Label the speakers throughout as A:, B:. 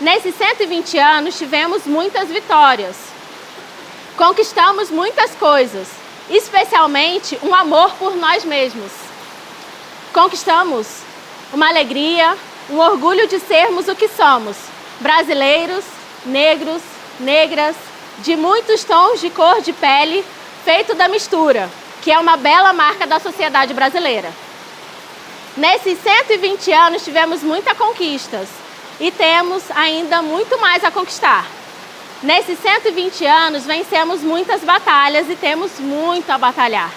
A: Nesses 120 anos tivemos muitas vitórias. Conquistamos muitas coisas, especialmente um amor por nós mesmos. Conquistamos uma alegria, um orgulho de sermos o que somos, brasileiros, negros, negras, de muitos tons de cor de pele, feito da mistura, que é uma bela marca da sociedade brasileira. Nesses 120 anos tivemos muitas conquistas e temos ainda muito mais a conquistar. Nesses 120 anos vencemos muitas batalhas e temos muito a batalhar.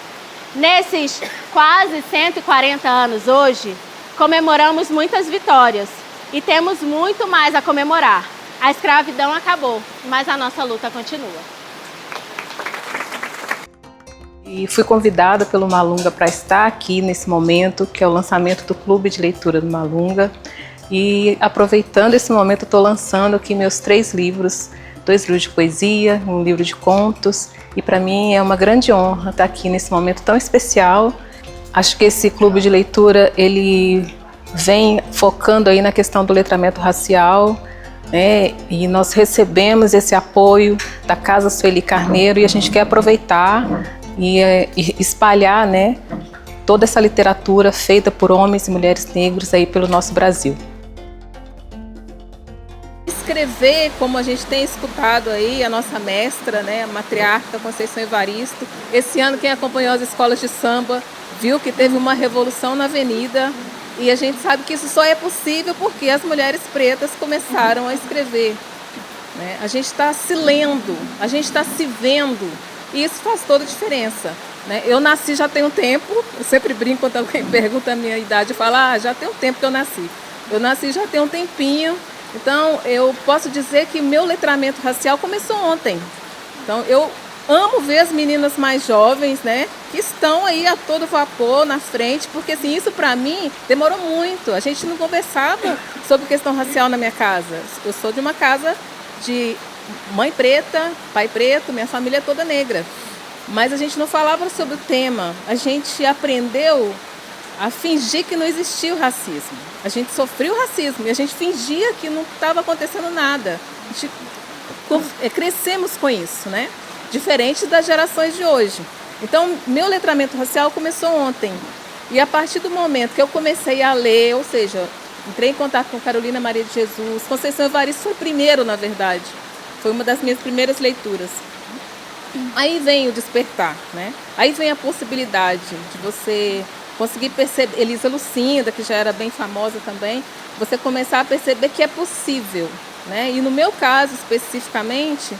A: Nesses quase 140 anos hoje, comemoramos muitas vitórias e temos muito mais a comemorar. A escravidão acabou, mas a nossa luta continua.
B: E fui convidada pelo Malunga para estar aqui nesse momento, que é o lançamento do Clube de Leitura do Malunga. E aproveitando esse momento, estou lançando aqui meus 3 livros, 2 livros de poesia, um livro de contos. E para mim é uma grande honra estar aqui nesse momento tão especial. Acho que esse clube de leitura, ele vem focando aí na questão do letramento racial, né? E nós recebemos esse apoio da Casa Sueli Carneiro e a gente quer aproveitar e espalhar, né, toda essa literatura feita por homens e mulheres negros aí pelo nosso Brasil.
C: Escrever, como a gente tem escutado aí, a nossa mestra, né, a matriarca Conceição Evaristo. Esse ano quem acompanhou as escolas de samba viu que teve uma revolução na avenida e a gente sabe que isso só é possível porque as mulheres pretas começaram a escrever, né? A gente está se lendo, a gente está se vendo e isso faz toda a diferença, né? Eu nasci já tem um tempo, eu sempre brinco quando alguém pergunta a minha idade, eu falo, já tem um tempo que eu nasci. Eu nasci já tem um tempinho. Então, eu posso dizer que meu letramento racial começou ontem. Então, eu amo ver as meninas mais jovens, né, que estão aí a todo vapor na frente, porque assim, isso para mim demorou muito. A gente não conversava sobre questão racial na minha casa. Eu sou de uma casa de mãe preta, pai preto, minha família é toda negra. Mas a gente não falava sobre o tema. A gente aprendeu a fingir que não existia o racismo. A gente sofreu o racismo e a gente fingia que não estava acontecendo nada. A gente crescemos com isso, né? Diferente das gerações de hoje. Então, meu letramento racial começou ontem. E a partir do momento que eu comecei a ler, ou seja, entrei em contato com Carolina Maria de Jesus, Conceição Evaristo foi primeiro, na verdade. Foi uma das minhas primeiras leituras. Aí vem o despertar, né? Aí vem a possibilidade de você conseguir perceber, Elisa Lucinda, que já era bem famosa também, você começar a perceber que é possível, né? E no meu caso, especificamente,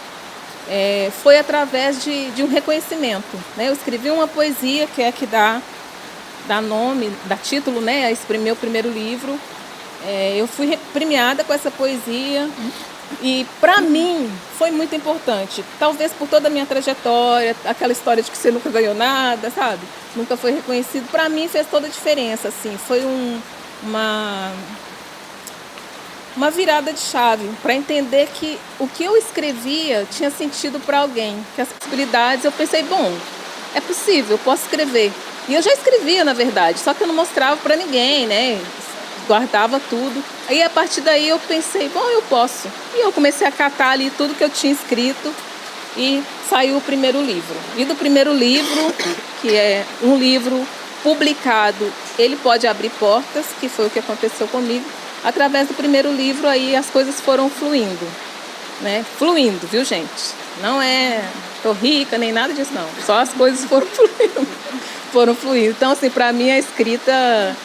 C: foi através de um reconhecimento, né? Eu escrevi uma poesia que é que dá nome, dá título, né, a esse meu primeiro livro. Eu fui premiada com essa poesia e para mim foi muito importante, talvez por toda a minha trajetória, aquela história de que você nunca ganhou nada, sabe? Nunca foi reconhecido. Para mim fez toda a diferença, assim, foi uma virada de chave para entender que o que eu escrevia tinha sentido para alguém, que as possibilidades, eu pensei, bom, é possível, eu posso escrever. E eu já escrevia, na verdade, só que eu não mostrava para ninguém, né? Guardava tudo. Aí, a partir daí, eu pensei, bom, eu posso. E eu comecei a catar ali tudo que eu tinha escrito e saiu o primeiro livro. E do primeiro livro, que é um livro publicado, ele pode abrir portas, que foi o que aconteceu comigo. Através do primeiro livro, aí as coisas foram fluindo, né? Fluindo, viu, gente? Não tô rica, nem nada disso, não. Só as coisas foram fluindo. Foram fluindo. Então, assim, para mim, a escrita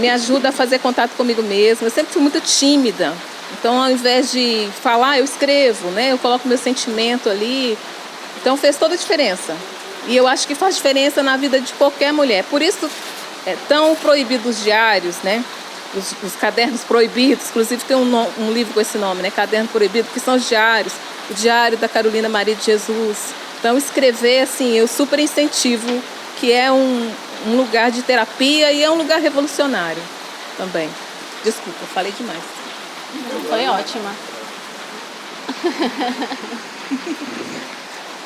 C: me ajuda a fazer contato comigo mesma. Eu sempre fui muito tímida. Então, ao invés de falar, eu escrevo, né? Eu coloco meu sentimento ali. Então, fez toda a diferença. E eu acho que faz diferença na vida de qualquer mulher. Por isso, é tão proibido os diários, né? Os cadernos proibidos, inclusive tem um livro com esse nome, né? Caderno Proibido, que são os diários. O diário da Carolina Maria de Jesus. Então, escrever, assim, eu super incentivo, que é um lugar de terapia e é um lugar revolucionário também. Desculpa, falei demais.
A: Foi ótima.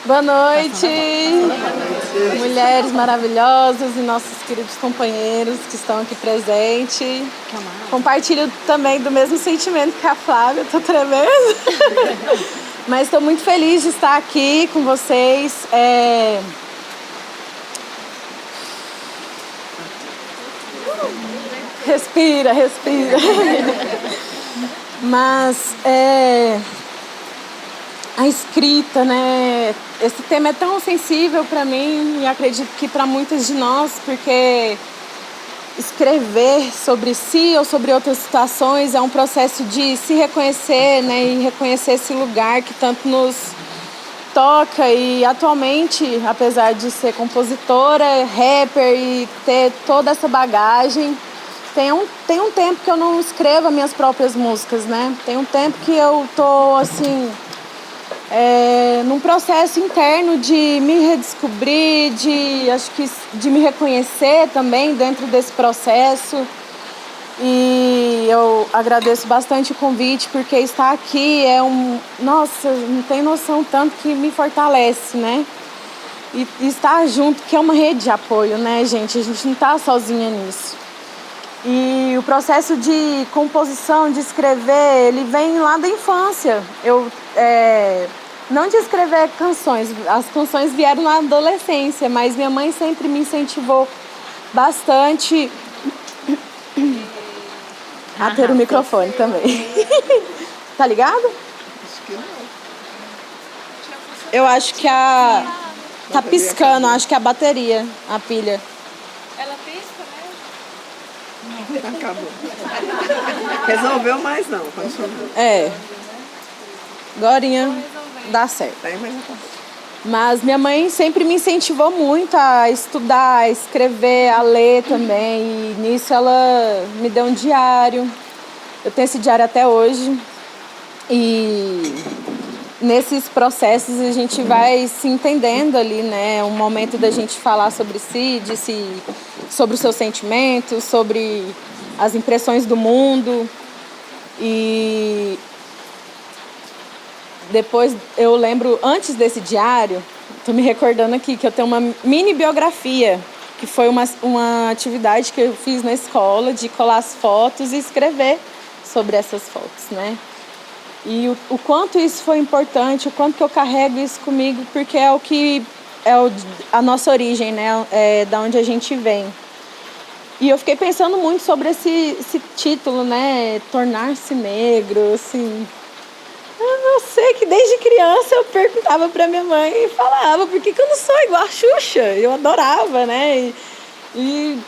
D: Boa noite, mulheres maravilhosas e nossos queridos companheiros que estão aqui presentes. Compartilho também do mesmo sentimento que a Flávia, estou tremendo. Mas estou muito feliz de estar aqui com vocês. Respira. Mas a escrita, né? Esse tema é tão sensível para mim e acredito que para muitas de nós, porque escrever sobre si ou sobre outras situações é um processo de se reconhecer, né? E reconhecer esse lugar que tanto nos toca. E atualmente, apesar de ser compositora, rapper e ter toda essa bagagem, tem um tempo que eu não escrevo as minhas próprias músicas, né? Tem um tempo que eu tô, assim, num processo interno de me redescobrir, de me reconhecer também dentro desse processo. E eu agradeço bastante o convite, porque estar aqui nossa, não tem noção tanto que me fortalece, né? E estar junto, que é uma rede de apoio, né, gente? A gente não tá sozinha nisso. E o processo de composição, de escrever, ele vem lá da infância. Não de escrever canções, as canções vieram na adolescência, mas minha mãe sempre me incentivou bastante a ter o microfone também. Tá ligado?
E: Acho que não.
D: Eu acho que tá piscando, acho que é a bateria, a pilha.
C: Ela pisca, né?
E: Não, acabou. Resolveu mais não, funcionou.
D: Agorinha dá certo.
E: Tem, mas acabou.
D: Mas minha mãe sempre me incentivou muito a estudar, a escrever, a ler também. E nisso ela me deu um diário. Eu tenho esse diário até hoje. E nesses processos a gente vai se entendendo ali, né? Um momento da gente falar sobre si, sobre os seus sentimentos, sobre as impressões do mundo. E depois eu lembro, antes desse diário, tô me recordando aqui que eu tenho uma mini biografia, que foi uma atividade que eu fiz na escola, de colar as fotos e escrever sobre essas fotos, né? E o quanto isso foi importante, o quanto que eu carrego isso comigo, porque é a nossa origem, né? É da onde a gente vem. E eu fiquei pensando muito sobre esse título, né? Tornar-se negro, assim. Eu sei que desde criança eu perguntava pra minha mãe e falava, por que eu não sou igual a Xuxa? Eu adorava, né? E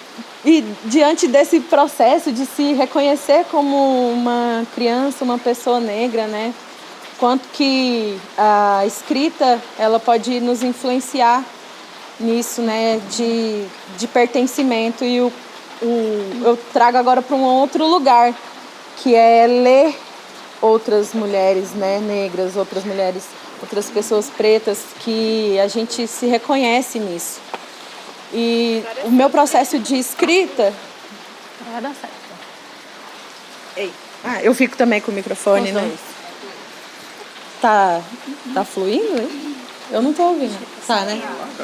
D: diante desse processo de se reconhecer como uma criança, uma pessoa negra, né? Quanto que a escrita ela pode nos influenciar nisso, né? De pertencimento. E eu trago agora para um outro lugar, que é ler outras mulheres, né, negras, outras mulheres, outras pessoas pretas, que a gente se reconhece nisso. E o meu processo de escrita... Vai dar certo. Ei. Eu fico também com o microfone, né? Tá fluindo, hein? Eu não tô ouvindo. Tá, né?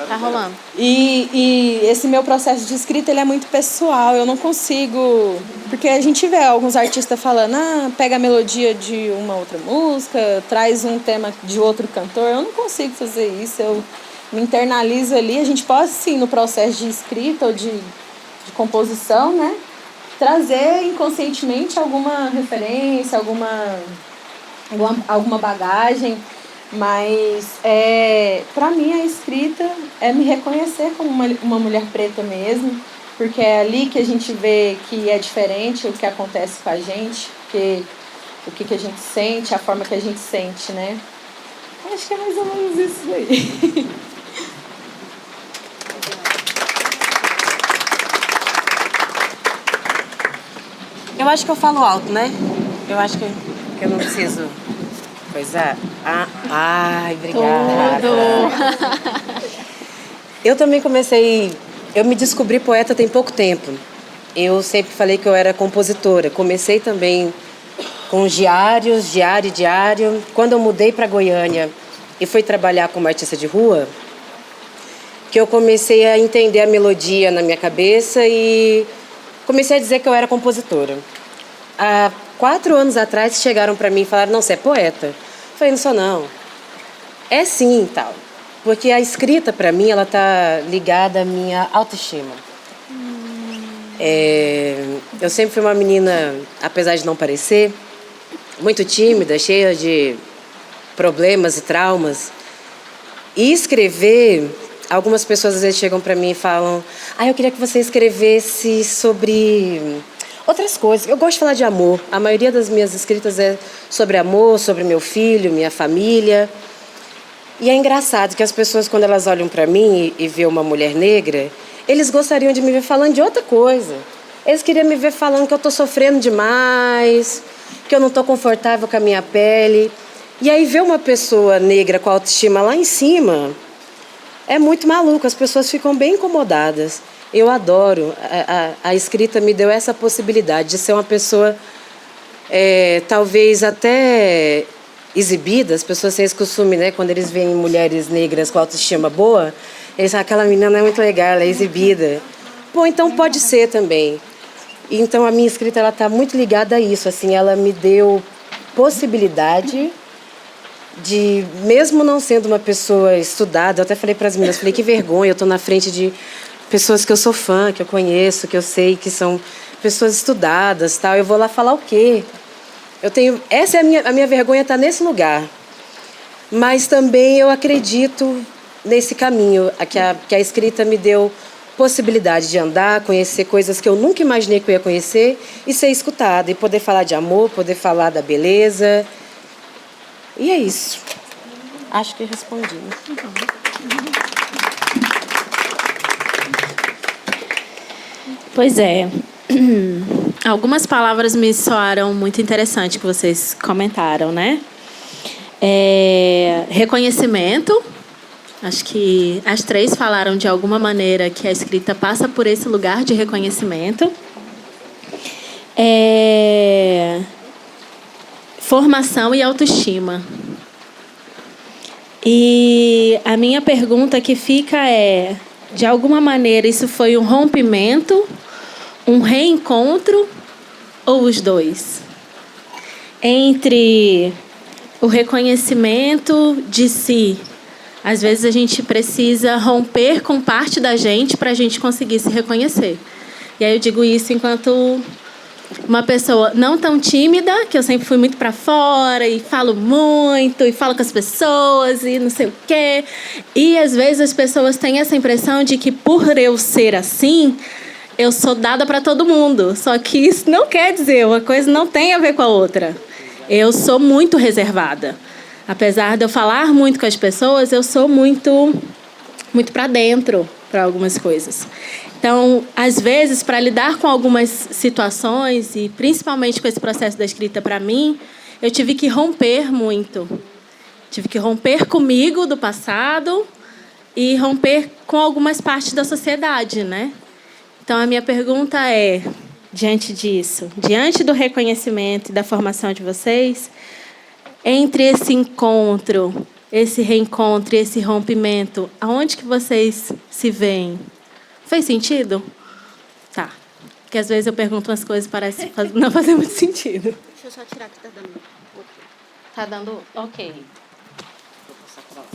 A: Tá rolando.
D: E esse meu processo de escrita, ele é muito pessoal. Eu não consigo... Porque a gente vê alguns artistas falando, pega a melodia de uma outra música, traz um tema de outro cantor. Eu não consigo fazer isso. Eu me internalizo ali. A gente pode, sim, no processo de escrita ou de composição, né? Trazer inconscientemente alguma referência, alguma bagagem. Mas, para mim, a escrita é me reconhecer como uma mulher preta mesmo, porque é ali que a gente vê que é diferente o que acontece com a gente, o que a gente sente, a forma que a gente sente, né? Acho que é mais ou menos isso aí.
F: Eu acho que eu falo alto, né? Eu acho que eu não preciso... Pois é. Ai, obrigada. Eu também eu me descobri poeta tem pouco tempo. Eu sempre falei que eu era compositora. Comecei também com diário. Quando eu mudei para Goiânia, e fui trabalhar como artista de rua, que eu comecei a entender a melodia na minha cabeça e comecei a dizer que eu era compositora. Há 4 anos atrás chegaram para mim e falaram, não, você é poeta. Eu falei, não sou não. É sim e tal. Porque a escrita, para mim, ela tá ligada à minha autoestima. Eu sempre fui uma menina, apesar de não parecer, muito tímida, cheia de problemas e traumas. E escrever, algumas pessoas às vezes chegam para mim e falam, eu queria que você escrevesse sobre outras coisas. Eu gosto de falar de amor. A maioria das minhas escritas é sobre amor, sobre meu filho, minha família. E é engraçado que as pessoas, quando elas olham para mim e vê uma mulher negra, eles gostariam de me ver falando de outra coisa. Eles queriam me ver falando que eu estou sofrendo demais, que eu não estou confortável com a minha pele. E aí ver uma pessoa negra com a autoestima lá em cima é muito maluco, as pessoas ficam bem incomodadas. Eu adoro, a escrita me deu essa possibilidade de ser uma pessoa, talvez até exibida. As pessoas têm esse costume, né, quando eles veem mulheres negras com autoestima boa, eles falam, aquela menina não é muito legal, ela é exibida. Pô, então pode ser também. Então a minha escrita, ela está muito ligada a isso, assim, ela me deu possibilidade de, mesmo não sendo uma pessoa estudada, eu até falei para as meninas, falei, que vergonha, eu estou na frente de pessoas que eu sou fã, que eu conheço, que eu sei que são pessoas estudadas, tal. Eu vou lá falar o quê? Essa é a minha vergonha, está nesse lugar. Mas também eu acredito nesse caminho, que a escrita me deu possibilidade de andar, conhecer coisas que eu nunca imaginei que eu ia conhecer e ser escutada, e poder falar de amor, poder falar da beleza. E é isso. Acho que respondi.
A: Pois é. Algumas palavras me soaram muito interessantes que vocês comentaram, né? Reconhecimento. Acho que as 3 falaram de alguma maneira que a escrita passa por esse lugar de reconhecimento. Formação e autoestima. E a minha pergunta que fica é, de alguma maneira, isso foi um rompimento, um reencontro ou os dois? Entre o reconhecimento de si. Às vezes a gente precisa romper com parte da gente para a gente conseguir se reconhecer. E aí eu digo isso enquanto uma pessoa não tão tímida, que eu sempre fui muito para fora e falo muito e falo com as pessoas e não sei o quê. E às vezes as pessoas têm essa impressão de que por eu ser assim, eu sou dada para todo mundo. Só que isso não quer dizer, uma coisa não tem a ver com a outra. Eu sou muito reservada. Apesar de eu falar muito com as pessoas, eu sou muito para dentro para algumas coisas. Então, às vezes, para lidar com algumas situações, e principalmente com esse processo da escrita para mim, eu tive que romper muito. Tive que romper comigo do passado e romper com algumas partes da sociedade, né? Então, a minha pergunta é, diante disso, diante do reconhecimento e da formação de vocês, entre esse encontro, esse reencontro e esse rompimento, aonde que vocês se veem? Fez sentido? Tá. Porque às vezes eu pergunto umas coisas e parece não fazer muito sentido.
G: Deixa eu só tirar que tá dando.
A: Tá dando? Ok.
F: Vou passar pra lá.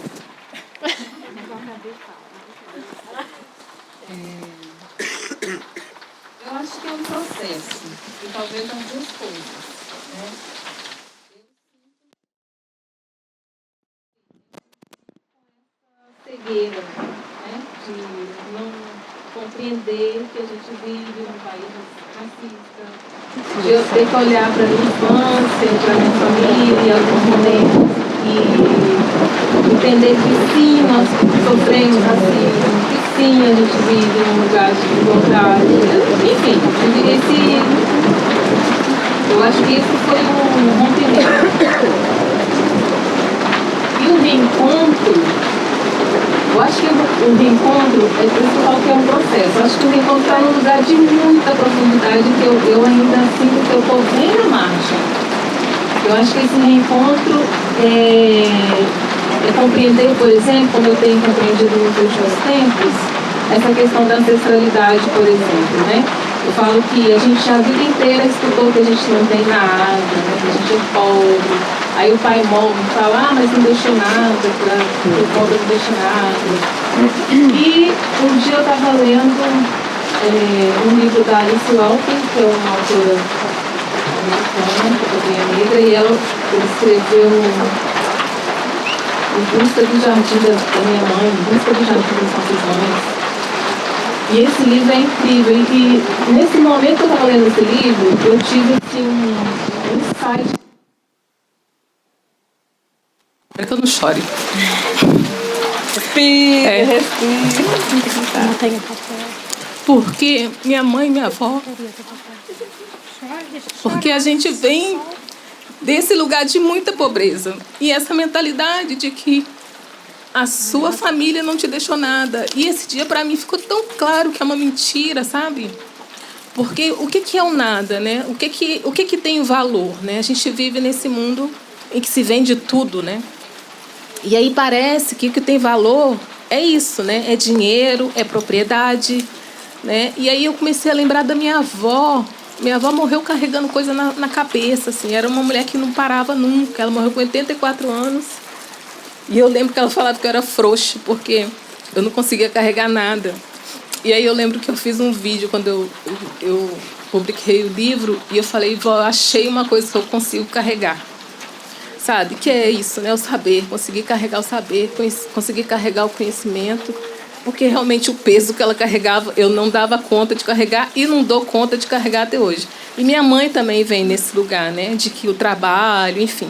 C: Eu acho que é um processo, e talvez as 2 coisas, né? Cegueira, né? De não compreender que a gente vive num país racista, de eu ter que olhar para a minha infância, para a minha família, em alguns momentos, e entender que sim, nós sofremos racismo, que sim, a gente vive num lugar de desigualdade. Enfim, eu acho que esse foi um rompimento. E o reencontro, eu acho que o reencontro, é por isso que eu falo que é um processo. Eu acho que o reencontro está num lugar de muita profundidade que eu ainda sinto que eu estou bem na marcha. Eu acho que esse reencontro compreender, por exemplo, como eu tenho compreendido nos últimos tempos, essa questão da ancestralidade, por exemplo, né? Eu falo que a gente a vida inteira estudou que a gente não tem nada, né? Que a gente é pobre. Aí o pai morre e fala, mas não deixou nada, o pobre não deixa nada. E um dia eu estava lendo um livro da Alice Walton, que é uma autora americana, que negra, e ela escreveu Em Busca do Jardim da Minha Mãe, Em Busca do Jardim das Nossas Mães. E esse livro é incrível. E nesse momento que eu estava lendo esse livro, eu tive assim, um insight.
B: Espera que eu não chore.
C: Respira,
A: Não tenho papel.
C: Porque minha mãe e minha avó. Porque a gente vem desse lugar de muita pobreza. E essa mentalidade de que a sua família não te deixou nada. E esse dia, para mim, ficou tão claro que é uma mentira, sabe? Porque o que é o nada, né? O que tem valor, né? A gente vive nesse mundo em que se vende tudo, né? E aí parece que o que tem valor é isso, né? É dinheiro, é propriedade, né? E aí eu comecei a lembrar da minha avó. Minha avó morreu carregando coisa na cabeça, assim. Era uma mulher que não parava nunca. Ela morreu com 84 anos. E eu lembro que ela falava que eu era frouxa, porque eu não conseguia carregar nada. E aí eu lembro que eu fiz um vídeo quando eu publiquei o livro e eu falei, vó, achei uma coisa que eu consigo carregar. Sabe? Que é isso, né? O saber. Conseguir carregar o saber, conseguir carregar o conhecimento. Porque realmente o peso que ela carregava, eu não dava conta de carregar e não dou conta de carregar até hoje. E minha mãe também vem nesse lugar, né? De que o trabalho, enfim.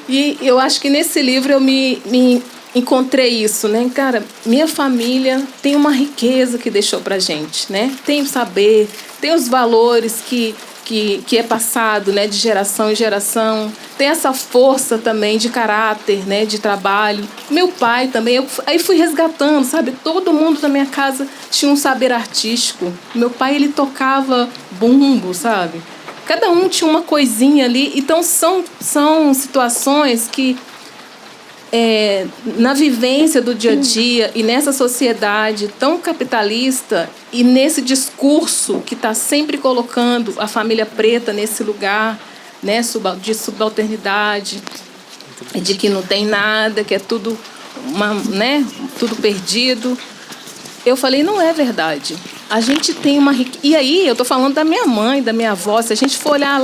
C: E eu acho que nesse livro eu me encontrei isso, né? Cara, minha família tem uma riqueza que deixou pra gente, né? Tem o saber, tem os valores que é passado, né, de geração em geração. Tem essa força também de caráter, né, de trabalho. Meu pai também, aí fui resgatando, sabe? Todo mundo da minha casa tinha um saber artístico. Meu pai, ele tocava bumbo, sabe? Cada um tinha uma coisinha ali. Então, são situações que, na vivência do dia a dia e nessa sociedade tão capitalista e nesse discurso que está sempre colocando a família preta nesse lugar, né, de subalternidade, de que não tem nada, que é tudo, tudo perdido. Eu falei, não é verdade. A gente tem uma riqueza. E aí, eu estou falando da minha mãe, da minha avó. Se a gente for olhar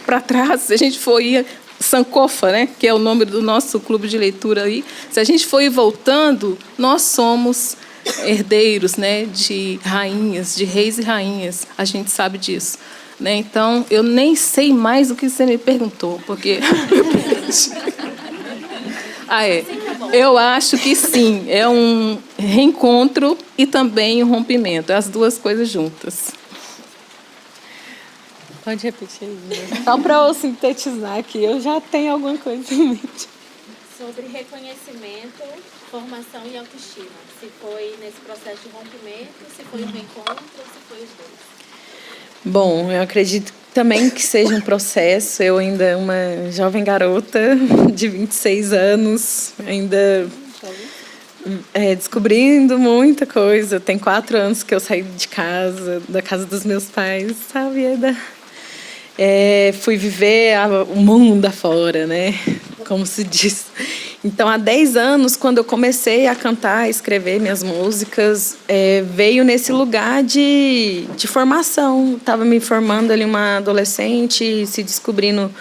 C: para trás, se a gente for ir Sankofa, né, que é o nome do nosso clube de leitura aí, se a gente for ir voltando, nós somos herdeiros, né, de rainhas, de reis e rainhas. A gente sabe disso, né? Então, eu nem sei mais o que você me perguntou, porque eu perdi. Eu acho que sim, é um reencontro e também um rompimento, as duas coisas juntas.
D: Pode repetir aí. Só para eu sintetizar aqui, eu já tenho alguma coisa em mente.
A: Sobre reconhecimento, formação e autoestima. Se foi nesse processo de rompimento, se foi um reencontro ou se foi os dois.
D: Bom, eu acredito também que seja um processo. Eu ainda uma jovem garota de 26 anos, ainda descobrindo muita coisa. Tem 4 anos que eu saí de casa, da casa dos meus pais, sabe? Fui viver o mundo afora, né? Como se diz. Então, há 10 anos, quando eu comecei a cantar, a escrever minhas músicas, veio nesse lugar de formação. Estava me formando ali uma adolescente, se descobrindo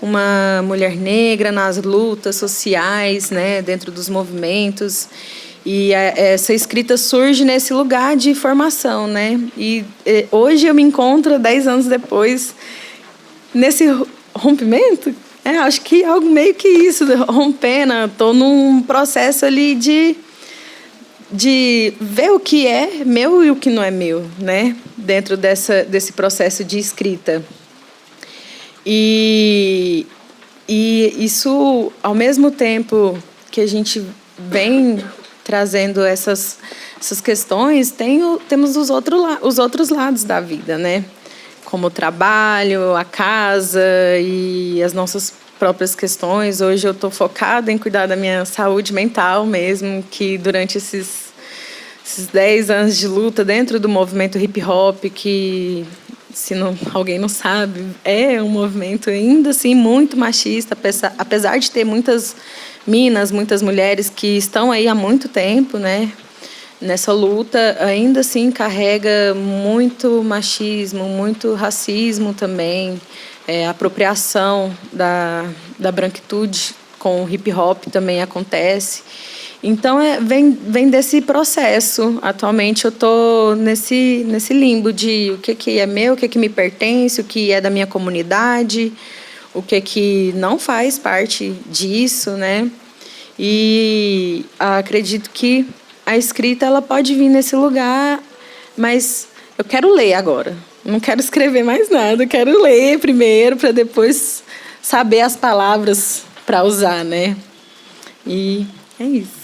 D: uma mulher negra nas lutas sociais, né? Dentro dos movimentos. E essa escrita surge nesse lugar de formação, né? E hoje eu me encontro, 10 anos depois, nesse rompimento. Acho que algo meio que isso, rompendo. Estou num processo ali de ver o que é meu e o que não é meu, né? Dentro desse processo de escrita. E isso, ao mesmo tempo que a gente vem trazendo essas questões, temos os outros lados da vida, né? Como o trabalho, a casa e as nossas próprias questões. Hoje eu estou focada em cuidar da minha saúde mental mesmo, que durante esses 10 anos de luta dentro do movimento hip hop, que, se alguém não sabe, é um movimento ainda assim muito machista, apesar de ter muitas minas, muitas mulheres que estão aí há muito tempo, né? Nessa luta, ainda assim carrega muito machismo, muito racismo também, apropriação da branquitude com o hip hop também acontece. Então, vem desse processo. Atualmente, eu estou nesse limbo de o que é meu, o que me pertence, o que é da minha comunidade, o que não faz parte disso, né? E acredito que a escrita ela pode vir nesse lugar, mas eu quero ler agora. Não quero escrever mais nada, eu quero ler primeiro para depois saber as palavras para usar, né? E é isso.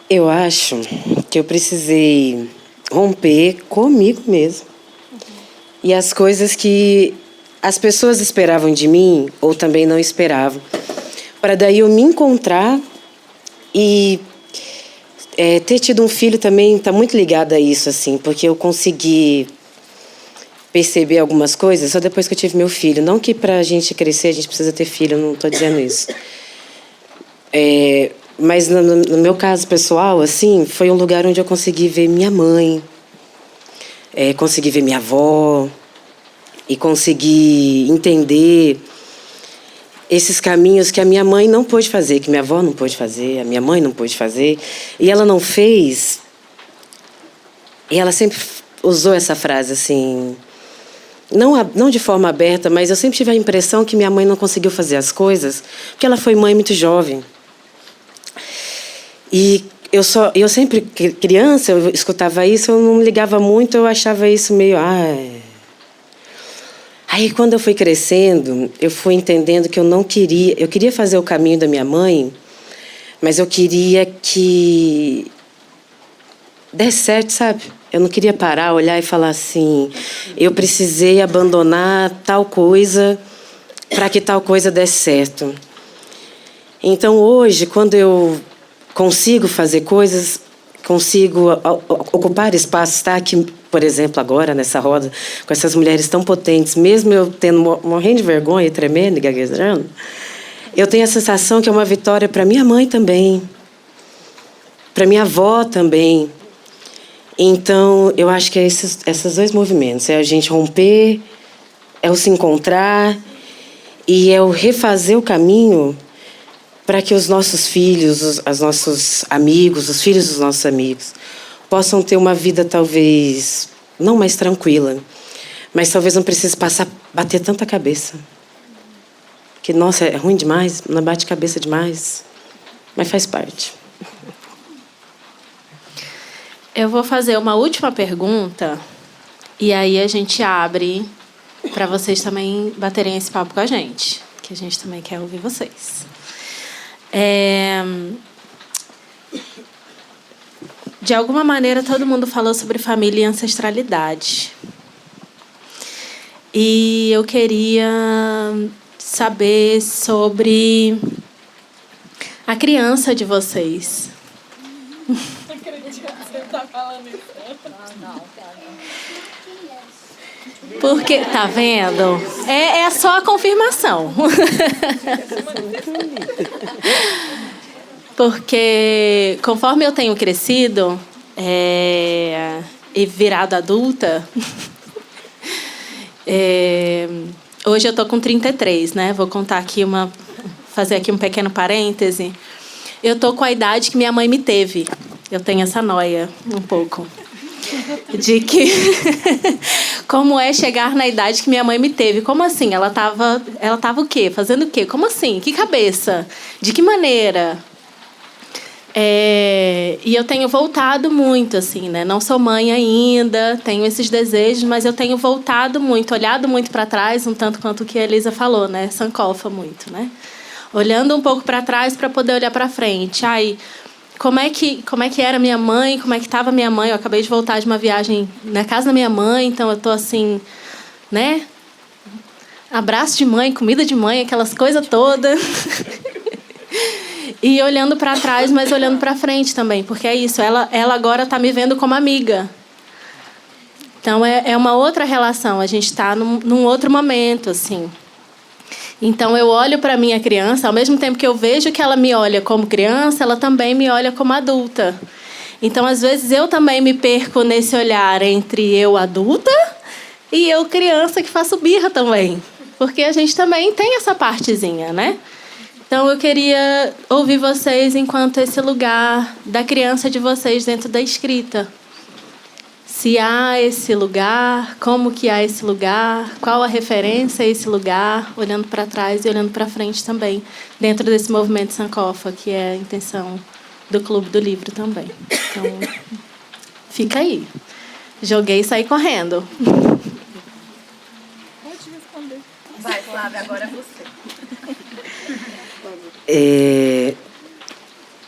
F: Eu acho que eu precisei romper comigo mesmo. E as coisas que as pessoas esperavam de mim, ou também não esperavam. Para daí eu me encontrar e ter tido um filho também está muito ligado a isso, assim, porque eu consegui perceber algumas coisas só depois que eu tive meu filho. Não que para a gente crescer a gente precisa ter filho, não estou dizendo isso. Mas no meu caso pessoal, assim, foi um lugar onde eu consegui ver minha mãe, consegui ver minha avó e consegui entender esses caminhos que a minha mãe não pôde fazer, que minha avó não pôde fazer, a minha mãe não pôde fazer. E ela não fez. E ela sempre usou essa frase, assim, não de forma aberta, mas eu sempre tive a impressão que minha mãe não conseguiu fazer as coisas porque ela foi mãe muito jovem. E eu sempre, criança, eu escutava isso, eu não me ligava muito, eu achava isso meio... Aí, quando eu fui crescendo, eu fui entendendo que eu queria fazer o caminho da minha mãe, mas eu queria que desse certo, sabe? Eu não queria parar, olhar e falar assim, eu precisei abandonar tal coisa para que tal coisa desse certo. Então, hoje, quando eu consigo fazer coisas, consigo ocupar espaço, estar aqui, por exemplo, agora, nessa roda, com essas mulheres tão potentes, mesmo eu morrendo de vergonha e tremendo e gaguejando, eu tenho a sensação que é uma vitória para minha mãe também, para minha avó também. Então, eu acho que é esses dois movimentos, é a gente romper, é o se encontrar e é o refazer o caminho para que os nossos filhos, os nossos amigos, os filhos dos nossos amigos, possam ter uma vida talvez não mais tranquila, mas talvez não precise bater tanta cabeça. Que, nossa, é ruim demais, não bate cabeça demais, mas faz parte.
A: Eu vou fazer uma última pergunta e aí a gente abre para vocês também baterem esse papo com a gente, que a gente também quer ouvir vocês. De alguma maneira, todo mundo falou sobre família e ancestralidade. E eu queria saber sobre a criança de vocês.
C: Não acredito que você está falando isso.
A: Porque, tá vendo? É só a confirmação. Porque, conforme eu tenho crescido e virado adulta, hoje eu tô com 33, né? Vou contar aqui fazer aqui um pequeno parêntese. Eu tô com a idade que minha mãe me teve. Eu tenho essa noia um pouco. De que como é chegar na idade que minha mãe me teve? Como assim? Ela tava o quê? Fazendo o quê? Como assim? Que cabeça? De que maneira? E eu tenho voltado muito, assim, né? Não sou mãe ainda, tenho esses desejos, mas eu tenho voltado muito, olhado muito para trás, um tanto quanto o que a Elisa falou, né? Sankofa muito, né? Olhando um pouco para trás para poder olhar para frente. Como é que era minha mãe? Como é que estava minha mãe? Eu acabei de voltar de uma viagem na casa da minha mãe, então eu estou assim
G: né? Abraço de mãe, comida de mãe, aquelas coisas todas. E olhando para trás, mas olhando para frente também, porque é isso, ela agora está me vendo como amiga. Então, é uma outra relação, a gente está num outro momento, assim. Então, eu olho para a minha criança, ao mesmo tempo que eu vejo que ela me olha como criança, ela também me olha como adulta. Então, às vezes, eu também me perco nesse olhar entre eu adulta e eu criança que faço birra também. Porque a gente também tem essa partezinha, né? Então, eu queria ouvir vocês enquanto esse lugar da criança de vocês dentro da escrita. Se há esse lugar, como que há esse lugar, qual a referência a esse lugar, olhando para trás e olhando para frente também, dentro desse movimento Sankofa, que é a intenção do Clube do Livro também. Então, fica aí. Joguei e saí correndo.
C: Pode responder.
A: Vai, Flávia, agora é você.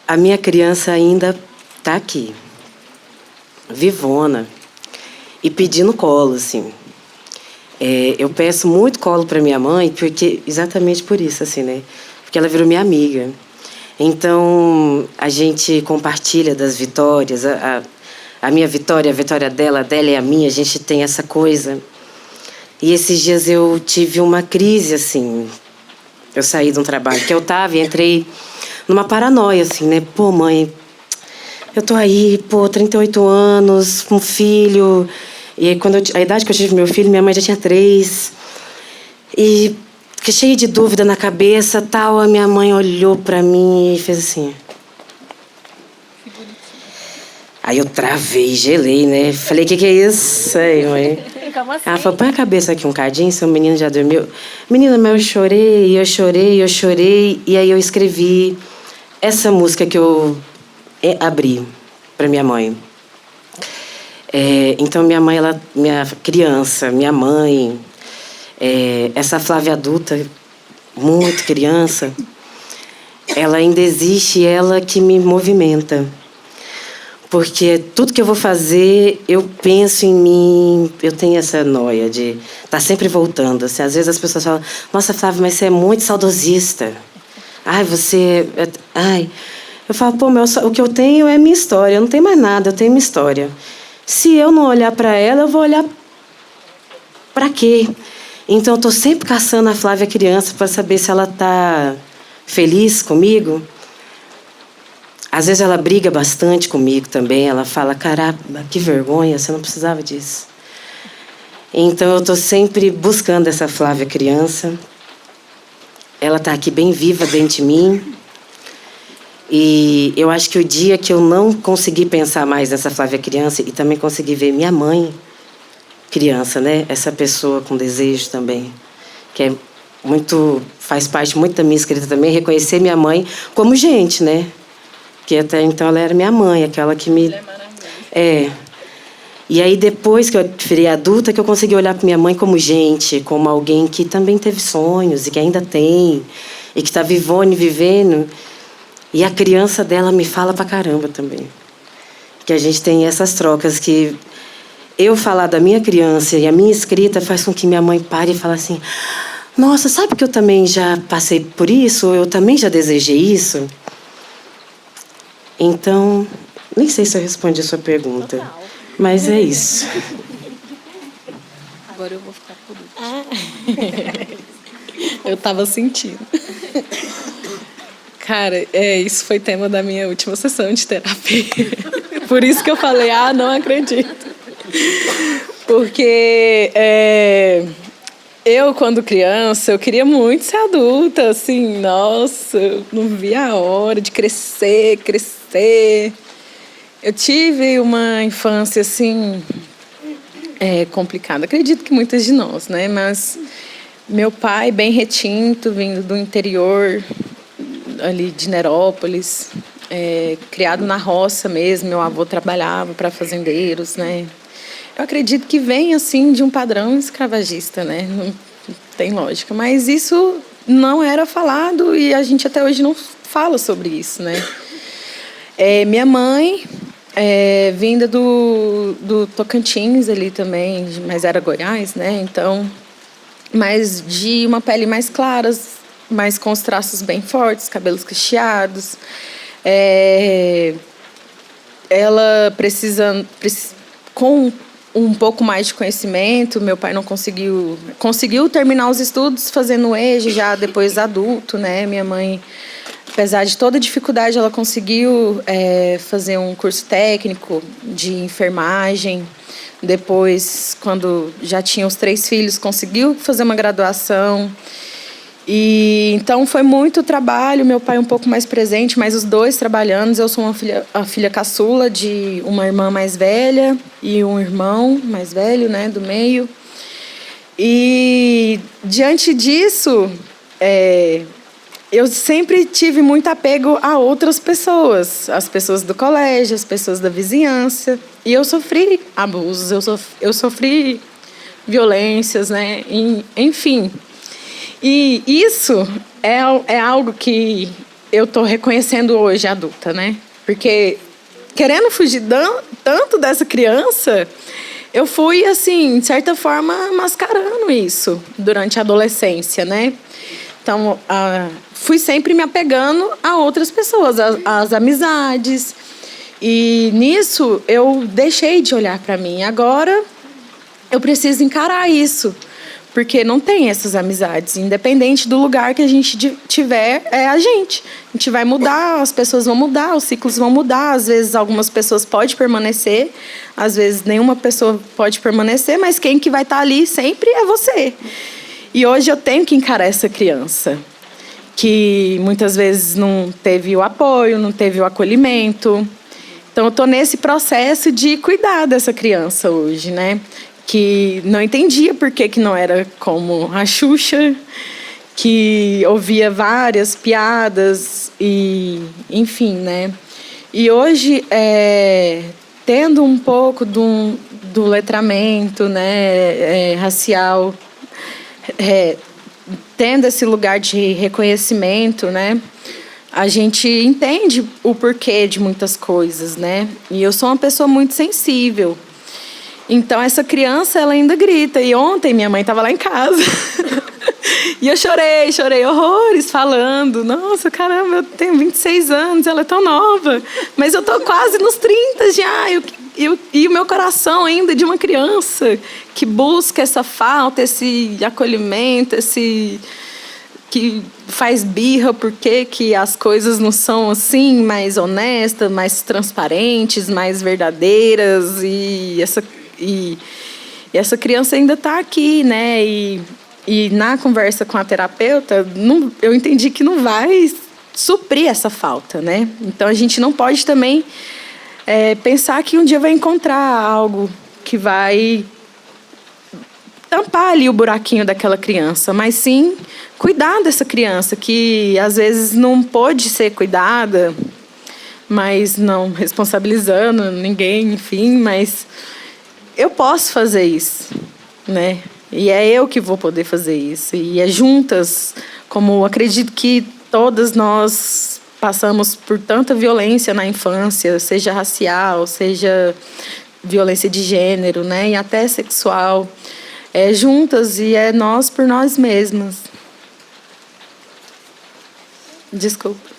F: A minha criança ainda está aqui, vivona, e pedindo colo, assim. Eu peço muito colo para minha mãe, porque exatamente por isso, assim, né? Porque ela virou minha amiga. Então, a gente compartilha das vitórias, a minha vitória, a vitória dela, a dela e a minha, a gente tem essa coisa. E esses dias eu tive uma crise, assim. Eu saí de um trabalho que eu estava e entrei numa paranoia, assim, né? Pô, mãe, eu tô aí, 38 anos, com um filho. E aí, a idade que eu tive meu filho, minha mãe já tinha 3. E fiquei cheia de dúvida na cabeça, tal. A minha mãe olhou pra mim e fez assim. Aí eu travei, gelei, né? Falei, que é isso? Aí, mãe.
A: Como assim?
F: Ela falou, põe a cabeça aqui um cadinho, seu menino já dormiu. Menina, mas eu chorei, eu chorei, eu chorei. E aí eu escrevi essa música que eu abri para minha mãe. Então, minha mãe, minha criança, minha mãe, essa Flávia adulta, muito criança, ela ainda existe, ela que me movimenta. Porque tudo que eu vou fazer, eu penso em mim, eu tenho essa noia de estar sempre voltando. Assim, às vezes as pessoas falam, nossa, Flávia, mas você é muito saudosista. Ai, você... Ai. Eu falo, pô, o que eu tenho é minha história, eu não tenho mais nada, eu tenho minha história. Se eu não olhar para ela, eu vou olhar para quê? Então, eu estou sempre caçando a Flávia criança para saber se ela está feliz comigo. Às vezes ela briga bastante comigo também. Ela fala, caramba, que vergonha, você não precisava disso. Então, eu estou sempre buscando essa Flávia criança. Ela está aqui bem viva dentro de mim. E eu acho que o dia que eu não consegui pensar mais nessa Flávia criança e também consegui ver minha mãe criança, né? Essa pessoa com desejo também, que é muito, faz parte muito da minha escrita também, reconhecer minha mãe como gente, né? Que até então ela era minha mãe, aquela que me... E aí depois que eu virei adulta, que eu consegui olhar para minha mãe como gente, como alguém que também teve sonhos e que ainda tem, e que está vivendo e vivendo. E a criança dela me fala pra caramba também. Que a gente tem essas trocas que eu falar da minha criança e a minha escrita faz com que minha mãe pare e fale assim, nossa, sabe que eu também já passei por isso? Eu também já desejei isso? Então, nem sei se eu respondi a sua pergunta. Total. Mas é isso.
C: Agora eu vou ficar por último.
D: Eu estava sentindo. Cara, isso foi tema da minha última sessão de terapia. Por isso que eu falei, não acredito. Porque eu, quando criança, eu queria muito ser adulta, assim, nossa, eu não via a hora de crescer. Eu tive uma infância, assim, complicada. Acredito que muitas de nós, né? Mas meu pai, bem retinto, vindo do interior ali de Nerópolis, criado na roça mesmo, meu avô trabalhava para fazendeiros, né? Eu acredito que vem assim de um padrão escravagista, né? Não tem lógica, mas isso não era falado e a gente até hoje não fala sobre isso, né? Minha mãe vinda do Tocantins ali também, mas era Goiás, né? Então, mas de uma pele mais clara, mas com os traços bem fortes, cabelos cacheados. Ela com um pouco mais de conhecimento, meu pai não conseguiu terminar os estudos fazendo EJA já depois adulto, né? Minha mãe, apesar de toda a dificuldade, ela conseguiu fazer um curso técnico de enfermagem. Depois, quando já tinha os 3 filhos, conseguiu fazer uma graduação. E então foi muito trabalho, meu pai um pouco mais presente, mas os 2 trabalhando. Eu sou a filha caçula de uma irmã mais velha e um irmão mais velho, né, do meio. E diante disso, eu sempre tive muito apego a outras pessoas, as pessoas do colégio, as pessoas da vizinhança. E eu sofri abusos, eu sofri violências, né? Enfim. E isso é algo que eu estou reconhecendo hoje, adulta, né? Porque, querendo fugir tanto dessa criança, eu fui, assim, de certa forma, mascarando isso durante a adolescência, né? Então, fui sempre me apegando a outras pessoas, às amizades. E nisso, eu deixei de olhar para mim. Agora, eu preciso encarar isso. Porque não tem essas amizades. Independente do lugar que a gente tiver, é a gente. A gente vai mudar, as pessoas vão mudar, os ciclos vão mudar. Às vezes, algumas pessoas podem permanecer. Às vezes, nenhuma pessoa pode permanecer. Mas quem que vai estar ali sempre é você. E hoje eu tenho que encarar essa criança. Que muitas vezes não teve o apoio, não teve o acolhimento. Então, eu estou nesse processo de cuidar dessa criança hoje, né? Que não entendia por que não era como a Xuxa, que ouvia várias piadas, e enfim, né? E hoje, tendo um pouco do letramento, né, racial, tendo esse lugar de reconhecimento, né, a gente entende o porquê de muitas coisas, né? E eu sou uma pessoa muito sensível. Então, essa criança, ela ainda grita. E ontem, minha mãe estava lá em casa. E eu chorei horrores, falando. Nossa, caramba, eu tenho 26 anos, ela é tão nova. Mas eu estou quase nos 30 já. E o meu coração ainda de uma criança que busca essa falta, esse acolhimento, que faz birra porque que as coisas não são assim, mais honestas, mais transparentes, mais verdadeiras. E essa criança ainda está aqui, né? E na conversa com a terapeuta, eu entendi que não vai suprir essa falta, né? Então, a gente não pode também pensar que um dia vai encontrar algo que vai tampar ali o buraquinho daquela criança, mas sim cuidar dessa criança que, às vezes, não pôde ser cuidada, mas não responsabilizando ninguém, enfim, mas eu posso fazer isso, né? E é eu que vou poder fazer isso. E é juntas, como acredito que todas nós passamos por tanta violência na infância, seja racial, seja violência de gênero, né? E até sexual. É juntas e é nós por nós mesmas. Desculpa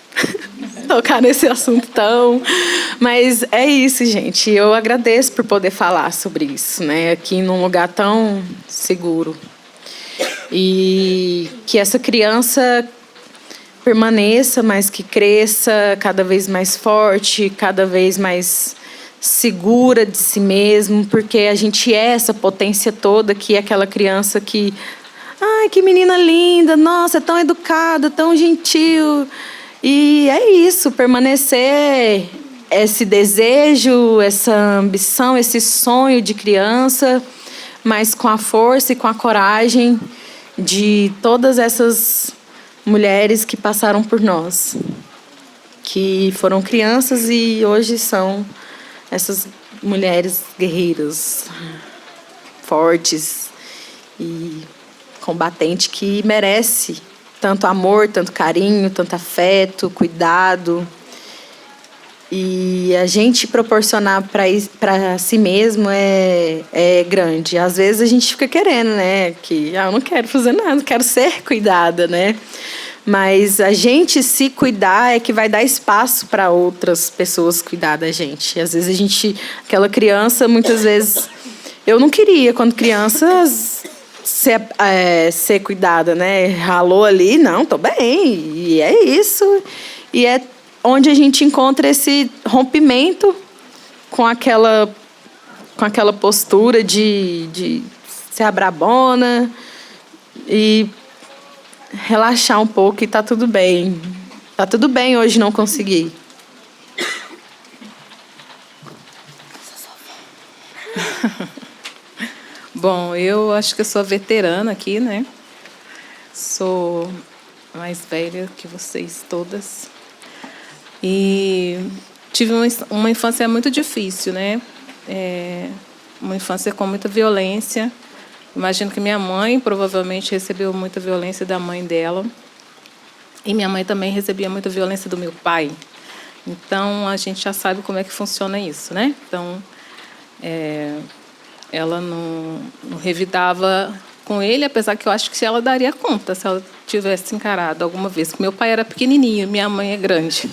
D: tocar nesse assunto tão... Mas é isso, gente. Eu agradeço por poder falar sobre isso, né? Aqui num lugar tão seguro. E que essa criança permaneça, mas que cresça cada vez mais forte, cada vez mais segura de si mesmo, porque a gente é essa potência toda, que é aquela criança que... Ai, que menina linda! Nossa, é tão educada, tão gentil... E é isso, permanecer esse desejo, essa ambição, esse sonho de criança, mas com a força e com a coragem de todas essas mulheres que passaram por nós, que foram crianças e hoje são essas mulheres guerreiras, fortes e combatentes, que merece tanto amor, tanto carinho, tanto afeto, cuidado. E a gente proporcionar para si mesmo é grande. Às vezes a gente fica querendo, né? Que eu não quero fazer nada, quero ser cuidada, né? Mas a gente se cuidar é que vai dar espaço para outras pessoas cuidar da gente. Às vezes a gente, aquela criança, muitas vezes eu não queria quando criança ser cuidada, né? Ralou ali, não, tô bem. E é isso. E é onde a gente encontra esse rompimento com aquela postura de ser a brabona e relaxar um pouco e tá tudo bem. Tá tudo bem hoje não conseguir.
B: Bom, eu acho que eu sou veterana aqui, né? Sou mais velha que vocês todas. E tive uma infância muito difícil, né? Uma infância com muita violência. Imagino que minha mãe provavelmente recebeu muita violência da mãe dela. E minha mãe também recebia muita violência do meu pai. Então, a gente já sabe como é que funciona isso, né? Então, ela não revidava com ele, apesar que eu acho que ela daria conta se ela tivesse encarado alguma vez. Porque meu pai era pequenininho, minha mãe é grande.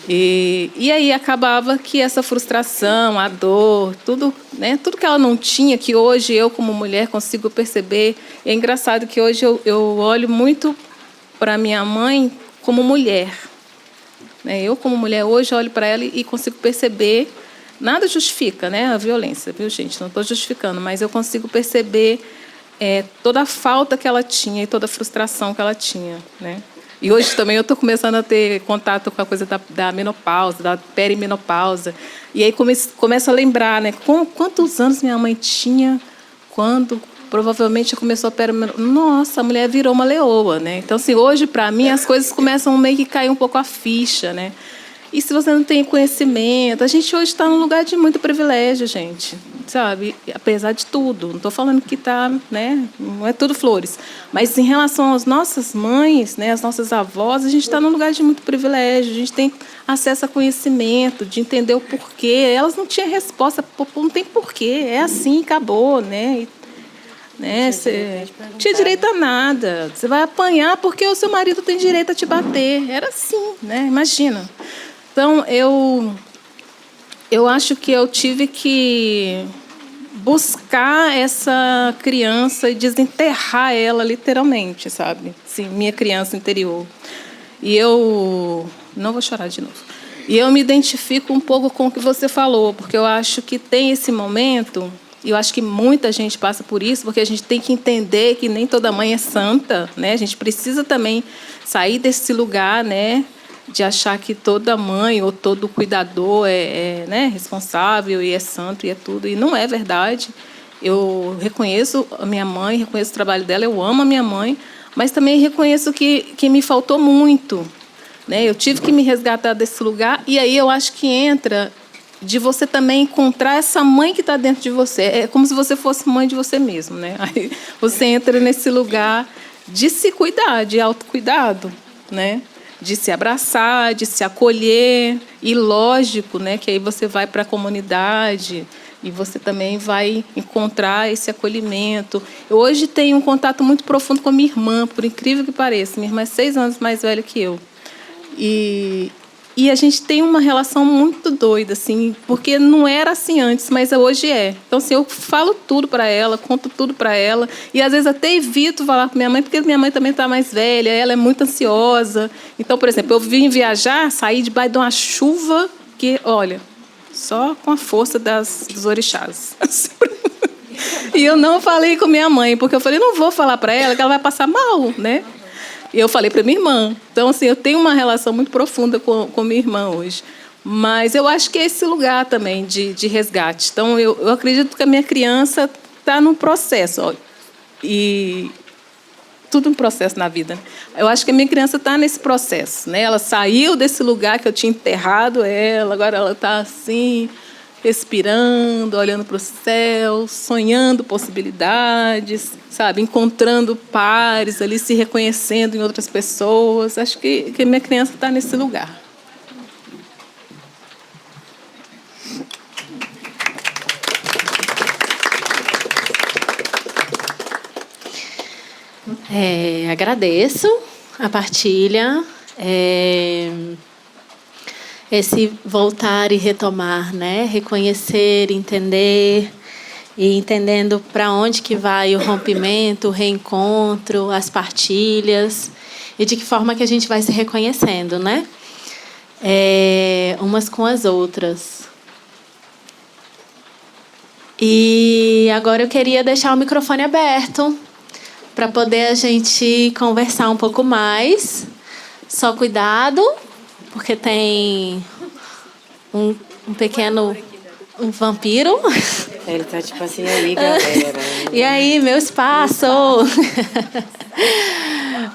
B: E aí acabava que essa frustração, a dor, tudo, né, tudo que ela não tinha, que hoje eu, como mulher, consigo perceber. É engraçado que hoje eu olho muito para minha mãe como mulher. Eu, como mulher, hoje olho para ela e consigo perceber. Nada justifica, né, a violência, viu, gente? Não estou justificando, mas eu consigo perceber toda a falta que ela tinha e toda a frustração que ela tinha, né? E hoje também eu estou começando a ter contato com a coisa da menopausa, da perimenopausa. E aí começo a lembrar, né, quantos anos minha mãe tinha quando provavelmente começou a perimenopausa. Nossa, a mulher virou uma leoa, né? Então, assim, hoje, para mim, as coisas começam meio que cair um pouco a ficha, né? E se você não tem conhecimento, a gente hoje está num lugar de muito privilégio, gente, sabe? Apesar de tudo, não estou falando que está, né? Não é tudo flores, mas em relação às nossas mães, né? As nossas avós, a gente está num lugar de muito privilégio. A gente tem acesso a conhecimento, de entender o porquê. Elas não tinham resposta, não tem porquê, é assim, acabou, né? Você não tinha direito a nada. Você vai apanhar porque o seu marido tem direito a te bater. Era assim, né? Imagina. Então, eu acho que eu tive que buscar essa criança e desenterrar ela, literalmente, sabe? Sim, minha criança interior. E eu... Não vou chorar de novo. E eu me identifico um pouco com o que você falou, porque eu acho que tem esse momento, e eu acho que muita gente passa por isso, porque a gente tem que entender que nem toda mãe é santa, né? A gente precisa também sair desse lugar, né? De achar que toda mãe ou todo cuidador né, responsável e é santo e é tudo. E não é verdade. Eu reconheço a minha mãe, reconheço o trabalho dela, eu amo a minha mãe, mas também reconheço que me faltou muito, né? Eu tive que me resgatar desse lugar, e aí eu acho que entra de você também encontrar essa mãe que está dentro de você. É como se você fosse mãe de você mesmo, né? Aí você entra nesse lugar de se cuidar, de autocuidado, né? De se abraçar, de se acolher. E lógico, né, que aí você vai para a comunidade e você também vai encontrar esse acolhimento. Eu hoje tenho um contato muito profundo com a minha irmã, por incrível que pareça. Minha irmã é 6 anos mais velha que eu. E a gente tem uma relação muito doida, assim, porque não era assim antes, mas hoje é. Então, assim, eu falo tudo para ela, conto tudo para ela, e às vezes até evito falar com minha mãe, porque minha mãe também está mais velha, ela é muito ansiosa. Então, por exemplo, eu vim viajar, saí debaixo de uma chuva que, olha, só com a força dos orixás. E eu não falei com minha mãe, porque eu falei, não vou falar para ela que ela vai passar mal, né? E eu falei para minha irmã. Então, assim, eu tenho uma relação muito profunda com minha irmã hoje. Mas eu acho que é esse lugar também de resgate. Então, eu acredito que a minha criança está num processo. Ó, e tudo um processo na vida, né? Eu acho que a minha criança está nesse processo, né? Ela saiu desse lugar que eu tinha enterrado ela, agora ela está assim, respirando, olhando para o céu, sonhando possibilidades, sabe? Encontrando pares ali, se reconhecendo em outras pessoas. Acho que minha criança está nesse lugar.
G: Agradeço a partilha, esse voltar e retomar, né? Reconhecer, entender, e entendendo para onde que vai o rompimento, o reencontro, as partilhas, e de que forma que a gente vai se reconhecendo, né? Umas com as outras. E agora eu queria deixar o microfone aberto para poder a gente conversar um pouco mais. Só cuidado, porque tem um pequeno vampiro.
F: Ele tá tipo assim, aí, galera.
G: E aí, meu espaço?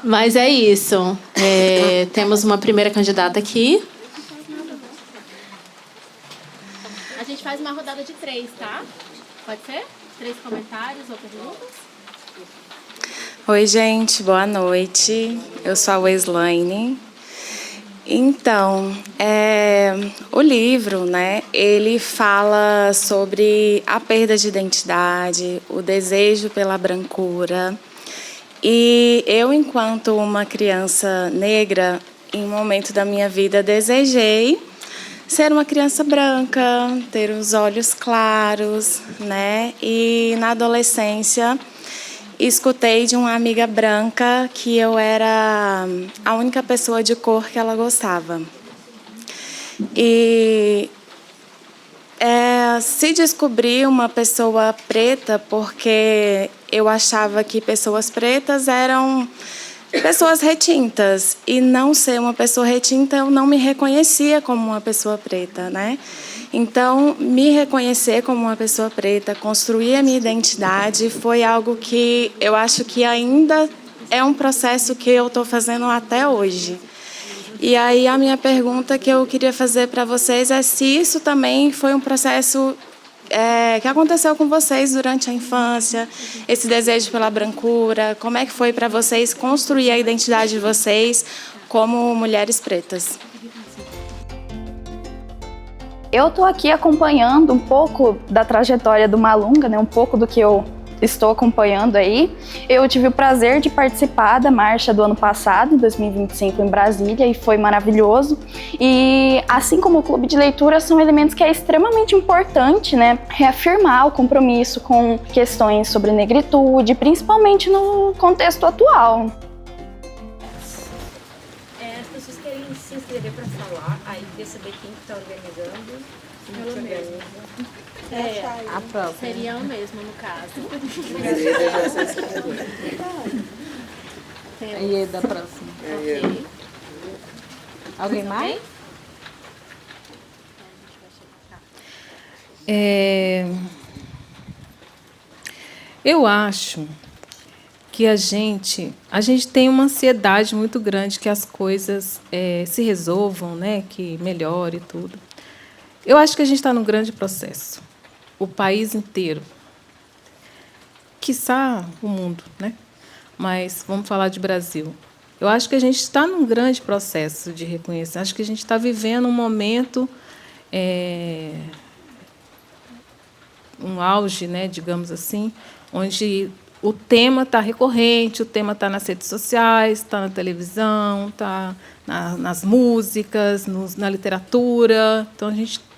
G: Mas é isso. Temos uma primeira candidata aqui. A gente faz uma rodada de 3, tá? Pode ser? 3 comentários ou perguntas?
H: Oi, gente, boa noite. Eu sou a Weslaine. Então, o livro, né, ele fala sobre a perda de identidade, o desejo pela brancura. E eu, enquanto uma criança negra, em um momento da minha vida, desejei ser uma criança branca, ter os olhos claros, né? E na adolescência escutei de uma amiga branca que eu era a única pessoa de cor que ela gostava. E se descobri uma pessoa preta porque eu achava que pessoas pretas eram pessoas retintas, e não ser uma pessoa retinta, eu não me reconhecia como uma pessoa preta, né? Então, me reconhecer como uma pessoa preta, construir a minha identidade, foi algo que eu acho que ainda é um processo que eu estou fazendo até hoje. E aí a minha pergunta que eu queria fazer para vocês é se isso também foi um processo que aconteceu com vocês durante a infância, esse desejo pela brancura, como é que foi para vocês construir a identidade de vocês como mulheres pretas?
I: Eu estou aqui acompanhando um pouco da trajetória do Malunga, né? Um pouco do que eu estou acompanhando aí. Eu tive o prazer de participar da marcha do ano passado, em 2025, em Brasília, e foi maravilhoso. E assim como o clube de leitura, são elementos que é extremamente importante, né? Reafirmar o compromisso com questões sobre negritude, principalmente no contexto atual.
J: As pessoas querem se inscrever para falar, aí perceber quem está organizando. Ela mesma.
G: A própria. Seria eu mesmo, no caso.
C: Aí é da próxima.
G: Ok.
C: Alguém mais?
B: Eu acho que a gente tem uma ansiedade muito grande que as coisas se resolvam, né, que melhore e tudo. Eu acho que a gente está num grande processo. O país inteiro, quiçá o mundo, né? Mas vamos falar de Brasil. Eu acho que a gente está num grande processo de reconhecer. Acho que a gente está vivendo um momento, um auge, né, digamos assim, onde o tema está recorrente, o tema está nas redes sociais, está na televisão, está nas músicas, na literatura. Então, a gente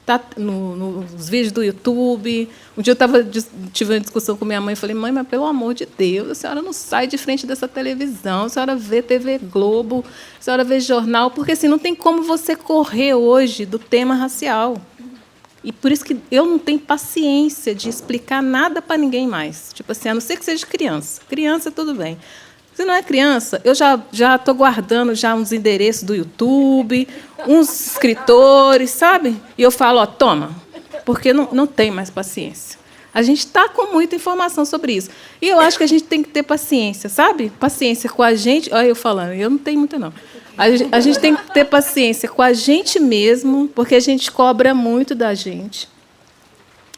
B: está nos vídeos do YouTube. Um dia eu tive uma discussão com minha mãe e falei: mãe, mas pelo amor de Deus, a senhora não sai de frente dessa televisão, a senhora vê TV Globo, a senhora vê jornal, porque assim, não tem como você correr hoje do tema racial. E por isso que eu não tenho paciência de explicar nada para ninguém mais. Tipo assim, a não ser que seja criança. Criança, tudo bem. Se não é criança, eu já estou guardando já uns endereços do YouTube, uns escritores, sabe? E eu falo, toma, porque não tem mais paciência. A gente está com muita informação sobre isso. E eu acho que a gente tem que ter paciência, sabe? Paciência com a gente. Olha eu falando, eu não tenho muita, não. A gente tem que ter paciência com a gente mesmo, porque a gente cobra muito da gente.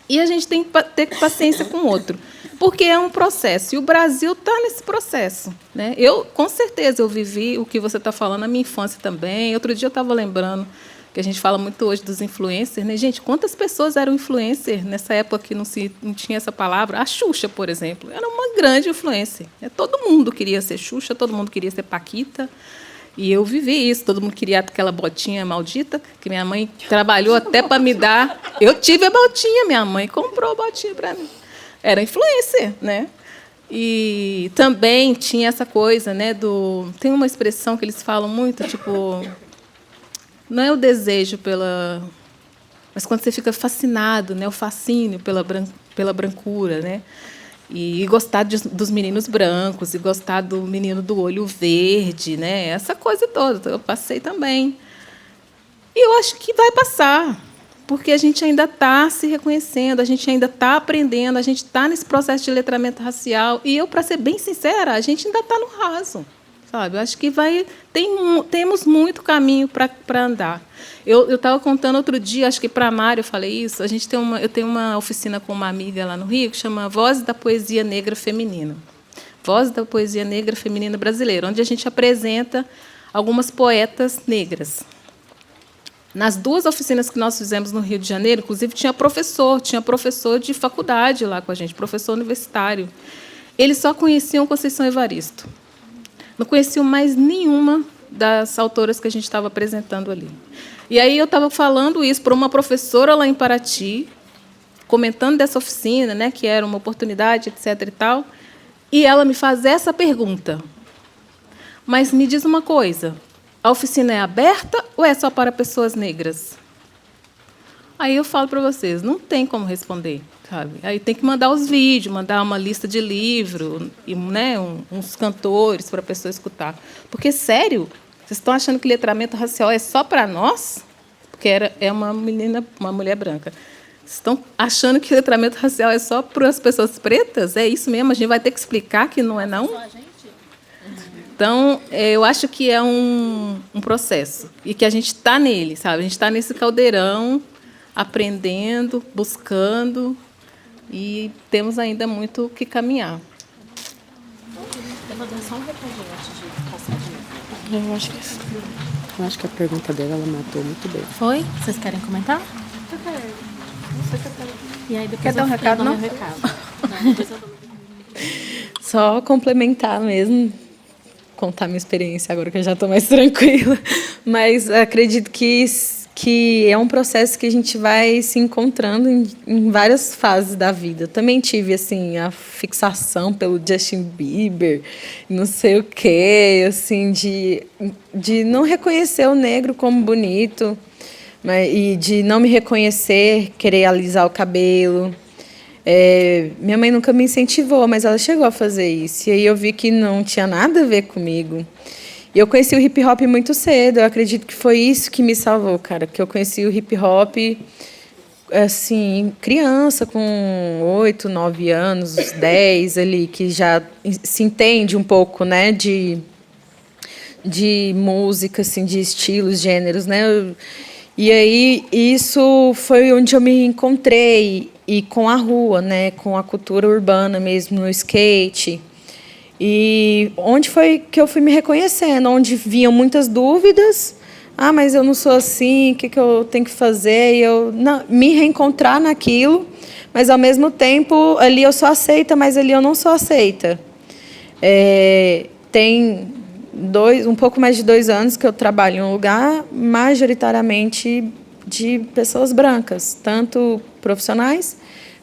B: E a gente tem que ter paciência com o outro, porque é um processo. E o Brasil está nesse processo, né? Com certeza, eu vivi o que você está falando na minha infância também. Outro dia eu estava lembrando que a gente fala muito hoje dos influencers, né? Gente, quantas pessoas eram influencer nessa época que não tinha essa palavra? A Xuxa, por exemplo, era uma grande influencer. Todo mundo queria ser Xuxa, todo mundo queria ser Paquita. E eu vivi isso, todo mundo queria aquela botinha maldita, que minha mãe trabalhou até para me dar. Eu tive a botinha, minha mãe comprou a botinha para mim. Era influencer, né? E também tinha essa coisa, né, tem uma expressão que eles falam muito, tipo, não é o desejo mas quando você fica fascinado, né, o fascínio pela brancura, né? E gostar dos meninos brancos, e gostar do menino do olho verde, né? Essa coisa toda, eu passei também. E eu acho que vai passar, porque a gente ainda está se reconhecendo, a gente ainda está aprendendo, a gente está nesse processo de letramento racial. E eu, para ser bem sincera, a gente ainda está no raso, sabe? Eu acho que temos muito caminho para andar. Eu estava contando outro dia, acho que para a Mari eu falei isso, eu tenho uma oficina com uma amiga lá no Rio que chama Vozes da Poesia Negra Feminina. Vozes da Poesia Negra Feminina Brasileira, onde a gente apresenta algumas poetas negras. Nas 2 oficinas que nós fizemos no Rio de Janeiro, inclusive, tinha professor de faculdade lá com a gente, professor universitário. Eles só conheciam Conceição Evaristo. Não conheciam mais nenhuma das autoras que a gente estava apresentando ali. E aí eu estava falando isso para uma professora lá em Paraty, comentando dessa oficina, né, que era uma oportunidade, etc. e tal, e ela me faz essa pergunta. Mas me diz uma coisa, a oficina é aberta ou é só para pessoas negras? Aí eu falo para vocês, não tem como responder, sabe? Aí tem que mandar os vídeos, mandar uma lista de livro, e, né, uns cantores para a pessoa escutar. Porque, sério, vocês estão achando que letramento racial é só para nós? Porque é uma mulher branca. Vocês estão achando que letramento racial é só para as pessoas pretas? É isso mesmo? A gente vai ter que explicar que não é, não? Então, eu acho que é um processo. E que a gente está nele, sabe? A gente está nesse caldeirão, aprendendo, buscando, e temos ainda muito que caminhar.
J: Eu vou dar só um recadinho antes de passar de...
F: Eu acho que a pergunta dela ela matou muito bem.
J: Foi? Vocês querem comentar? Eu quero. Não sei se eu quero. E aí depois
D: quer dar um recado, não? Só complementar mesmo, contar minha experiência agora que eu já estou mais tranquila. Mas acredito que é um processo que a gente vai se encontrando em várias fases da vida. Eu também tive assim a fixação pelo Justin Bieber, não sei o quê, assim, de não reconhecer o negro como bonito, e de não me reconhecer, querer alisar o cabelo. Minha mãe nunca me incentivou, mas ela chegou a fazer isso. E aí eu vi que não tinha nada a ver comigo. E eu conheci o hip hop muito cedo. Eu acredito que foi isso que me salvou, cara. Porque eu conheci o hip hop, assim, criança, com 8, 9 anos, 10 ali, que já se entende um pouco, né, de música, assim, de estilos, gêneros, né? E aí isso foi onde eu me encontrei, e com a rua, né, com a cultura urbana mesmo, no skate. E onde foi que eu fui me reconhecendo, onde vinham muitas dúvidas. Mas eu não sou assim, o que eu tenho que fazer? E eu me reencontrar naquilo, mas, ao mesmo tempo, ali eu sou aceita, mas ali eu não sou aceita. Tem um pouco mais de 2 anos que eu trabalho em um lugar majoritariamente de pessoas brancas, tanto profissionais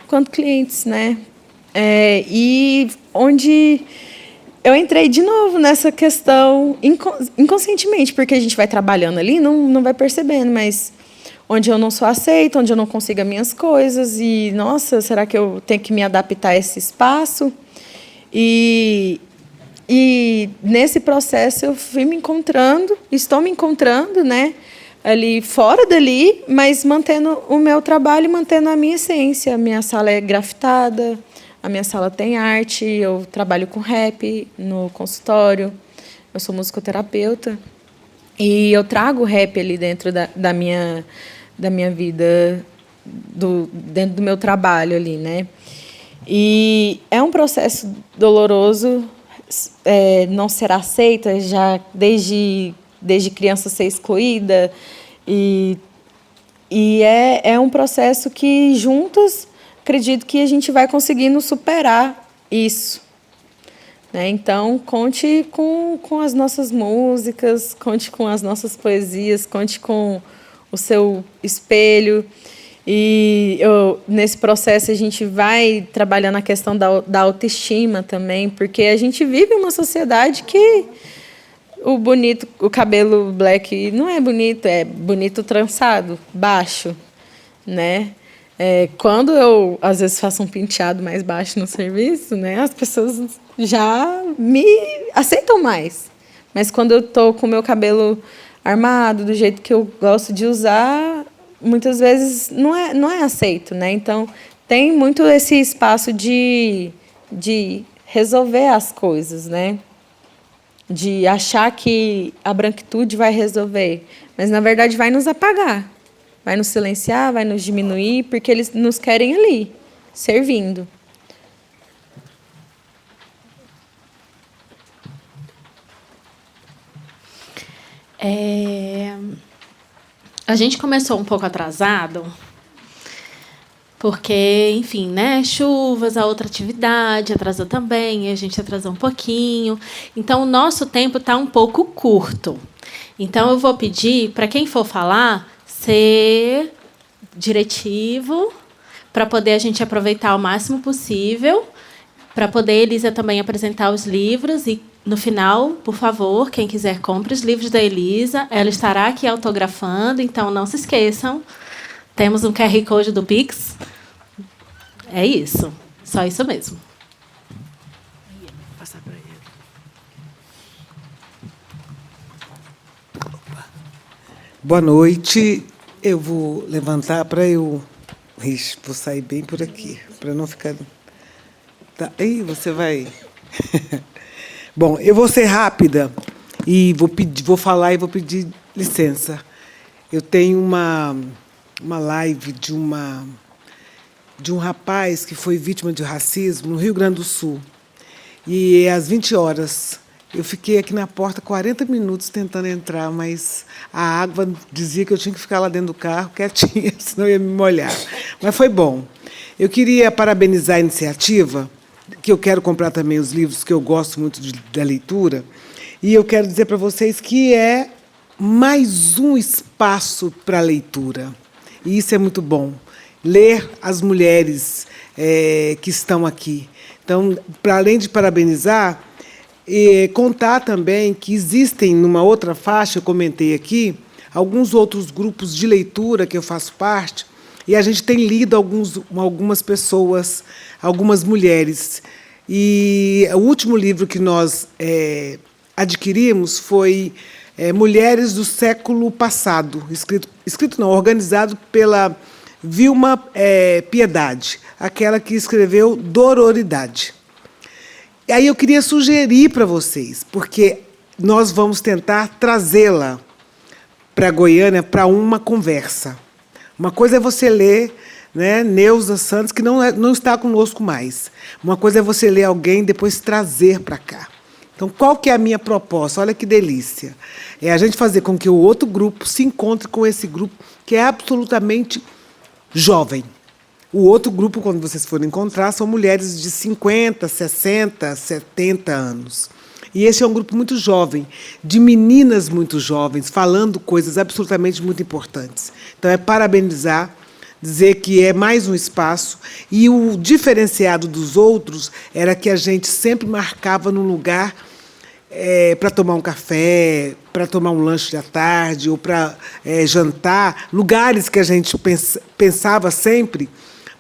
D: quanto clientes, né? E onde eu entrei de novo nessa questão inconscientemente, porque a gente vai trabalhando ali, não vai percebendo, mas onde eu não sou aceita, onde eu não consigo as minhas coisas, e, nossa, será que eu tenho que me adaptar a esse espaço? E nesse processo eu fui me encontrando, estou me encontrando, né, ali fora dali, mas mantendo o meu trabalho, mantendo a minha essência. A minha sala é grafitada, a minha sala tem arte, eu trabalho com rap no consultório, eu sou musicoterapeuta, e eu trago o rap ali dentro da minha vida, dentro do meu trabalho ali, né? E é um processo doloroso, não ser aceita, já desde criança ser excluída, E é um processo que, juntos, acredito que a gente vai conseguindo superar isso. Né? Então, conte com as nossas músicas, conte com as nossas poesias, conte com o seu espelho. E nesse processo a gente vai trabalhando a questão da autoestima também, porque a gente vive uma sociedade que o cabelo black não é bonito trançado, baixo, né? Quando eu, às vezes, faço um penteado mais baixo no serviço, né, as pessoas já me aceitam mais. Mas quando eu estou com o meu cabelo armado, do jeito que eu gosto de usar, muitas vezes não é aceito, né? Então, tem muito esse espaço de resolver as coisas, né? De achar que a branquitude vai resolver, mas, na verdade, vai nos apagar. Vai nos silenciar, vai nos diminuir, porque eles nos querem ali, servindo.
G: A gente começou um pouco atrasado, porque, enfim, né, chuvas, a outra atividade atrasou também, e a gente atrasou um pouquinho. Então, o nosso tempo está um pouco curto. Então, eu vou pedir para quem for falar ser diretivo, para poder a gente aproveitar o máximo possível, para poder a Elisa também apresentar os livros. E, no final, por favor, quem quiser, compre os livros da Elisa. Ela estará aqui autografando, então não se esqueçam. Temos um QR Code do Pix. É isso. Só isso mesmo.
K: Vou passar para ele. Boa noite. Eu vou levantar para eu... Ixi, vou sair bem por aqui, para não ficar... Tá. Ih, você vai... Bom, eu vou ser rápida e vou falar e vou pedir licença. Eu tenho uma live de um rapaz que foi vítima de racismo no Rio Grande do Sul. E às 20 horas... Eu fiquei aqui na porta 40 minutos tentando entrar, mas a água dizia que eu tinha que ficar lá dentro do carro, quietinha, senão eu ia me molhar. Mas foi bom. Eu queria parabenizar a iniciativa, que eu quero comprar também os livros, que eu gosto muito da leitura, e eu quero dizer para vocês que é mais um espaço para a leitura. E isso é muito bom. Ler as mulheres que estão aqui. Então, para além de parabenizar... E contar também que existem, numa outra faixa, eu comentei aqui, alguns outros grupos de leitura que eu faço parte, e a gente tem lido algumas pessoas, algumas mulheres. E o último livro que nós adquirimos foi Mulheres do Século Passado, organizado pela Vilma Piedade, aquela que escreveu Dororidade. E aí eu queria sugerir para vocês, porque nós vamos tentar trazê-la para Goiânia para uma conversa. Uma coisa é você ler, né, Neuza Santos, que não está conosco mais. Uma coisa é você ler alguém e depois trazer para cá. Então, qual que é a minha proposta? Olha que delícia. É a gente fazer com que o outro grupo se encontre com esse grupo que é absolutamente jovem. O outro grupo, quando vocês forem encontrar, são mulheres de 50, 60, 70 anos. E esse é um grupo muito jovem, de meninas muito jovens, falando coisas absolutamente muito importantes. Então, é parabenizar, dizer que é mais um espaço. E o diferenciado dos outros era que a gente sempre marcava num lugar para tomar um café, para tomar um lanche da tarde, ou para jantar, lugares que a gente pensava sempre,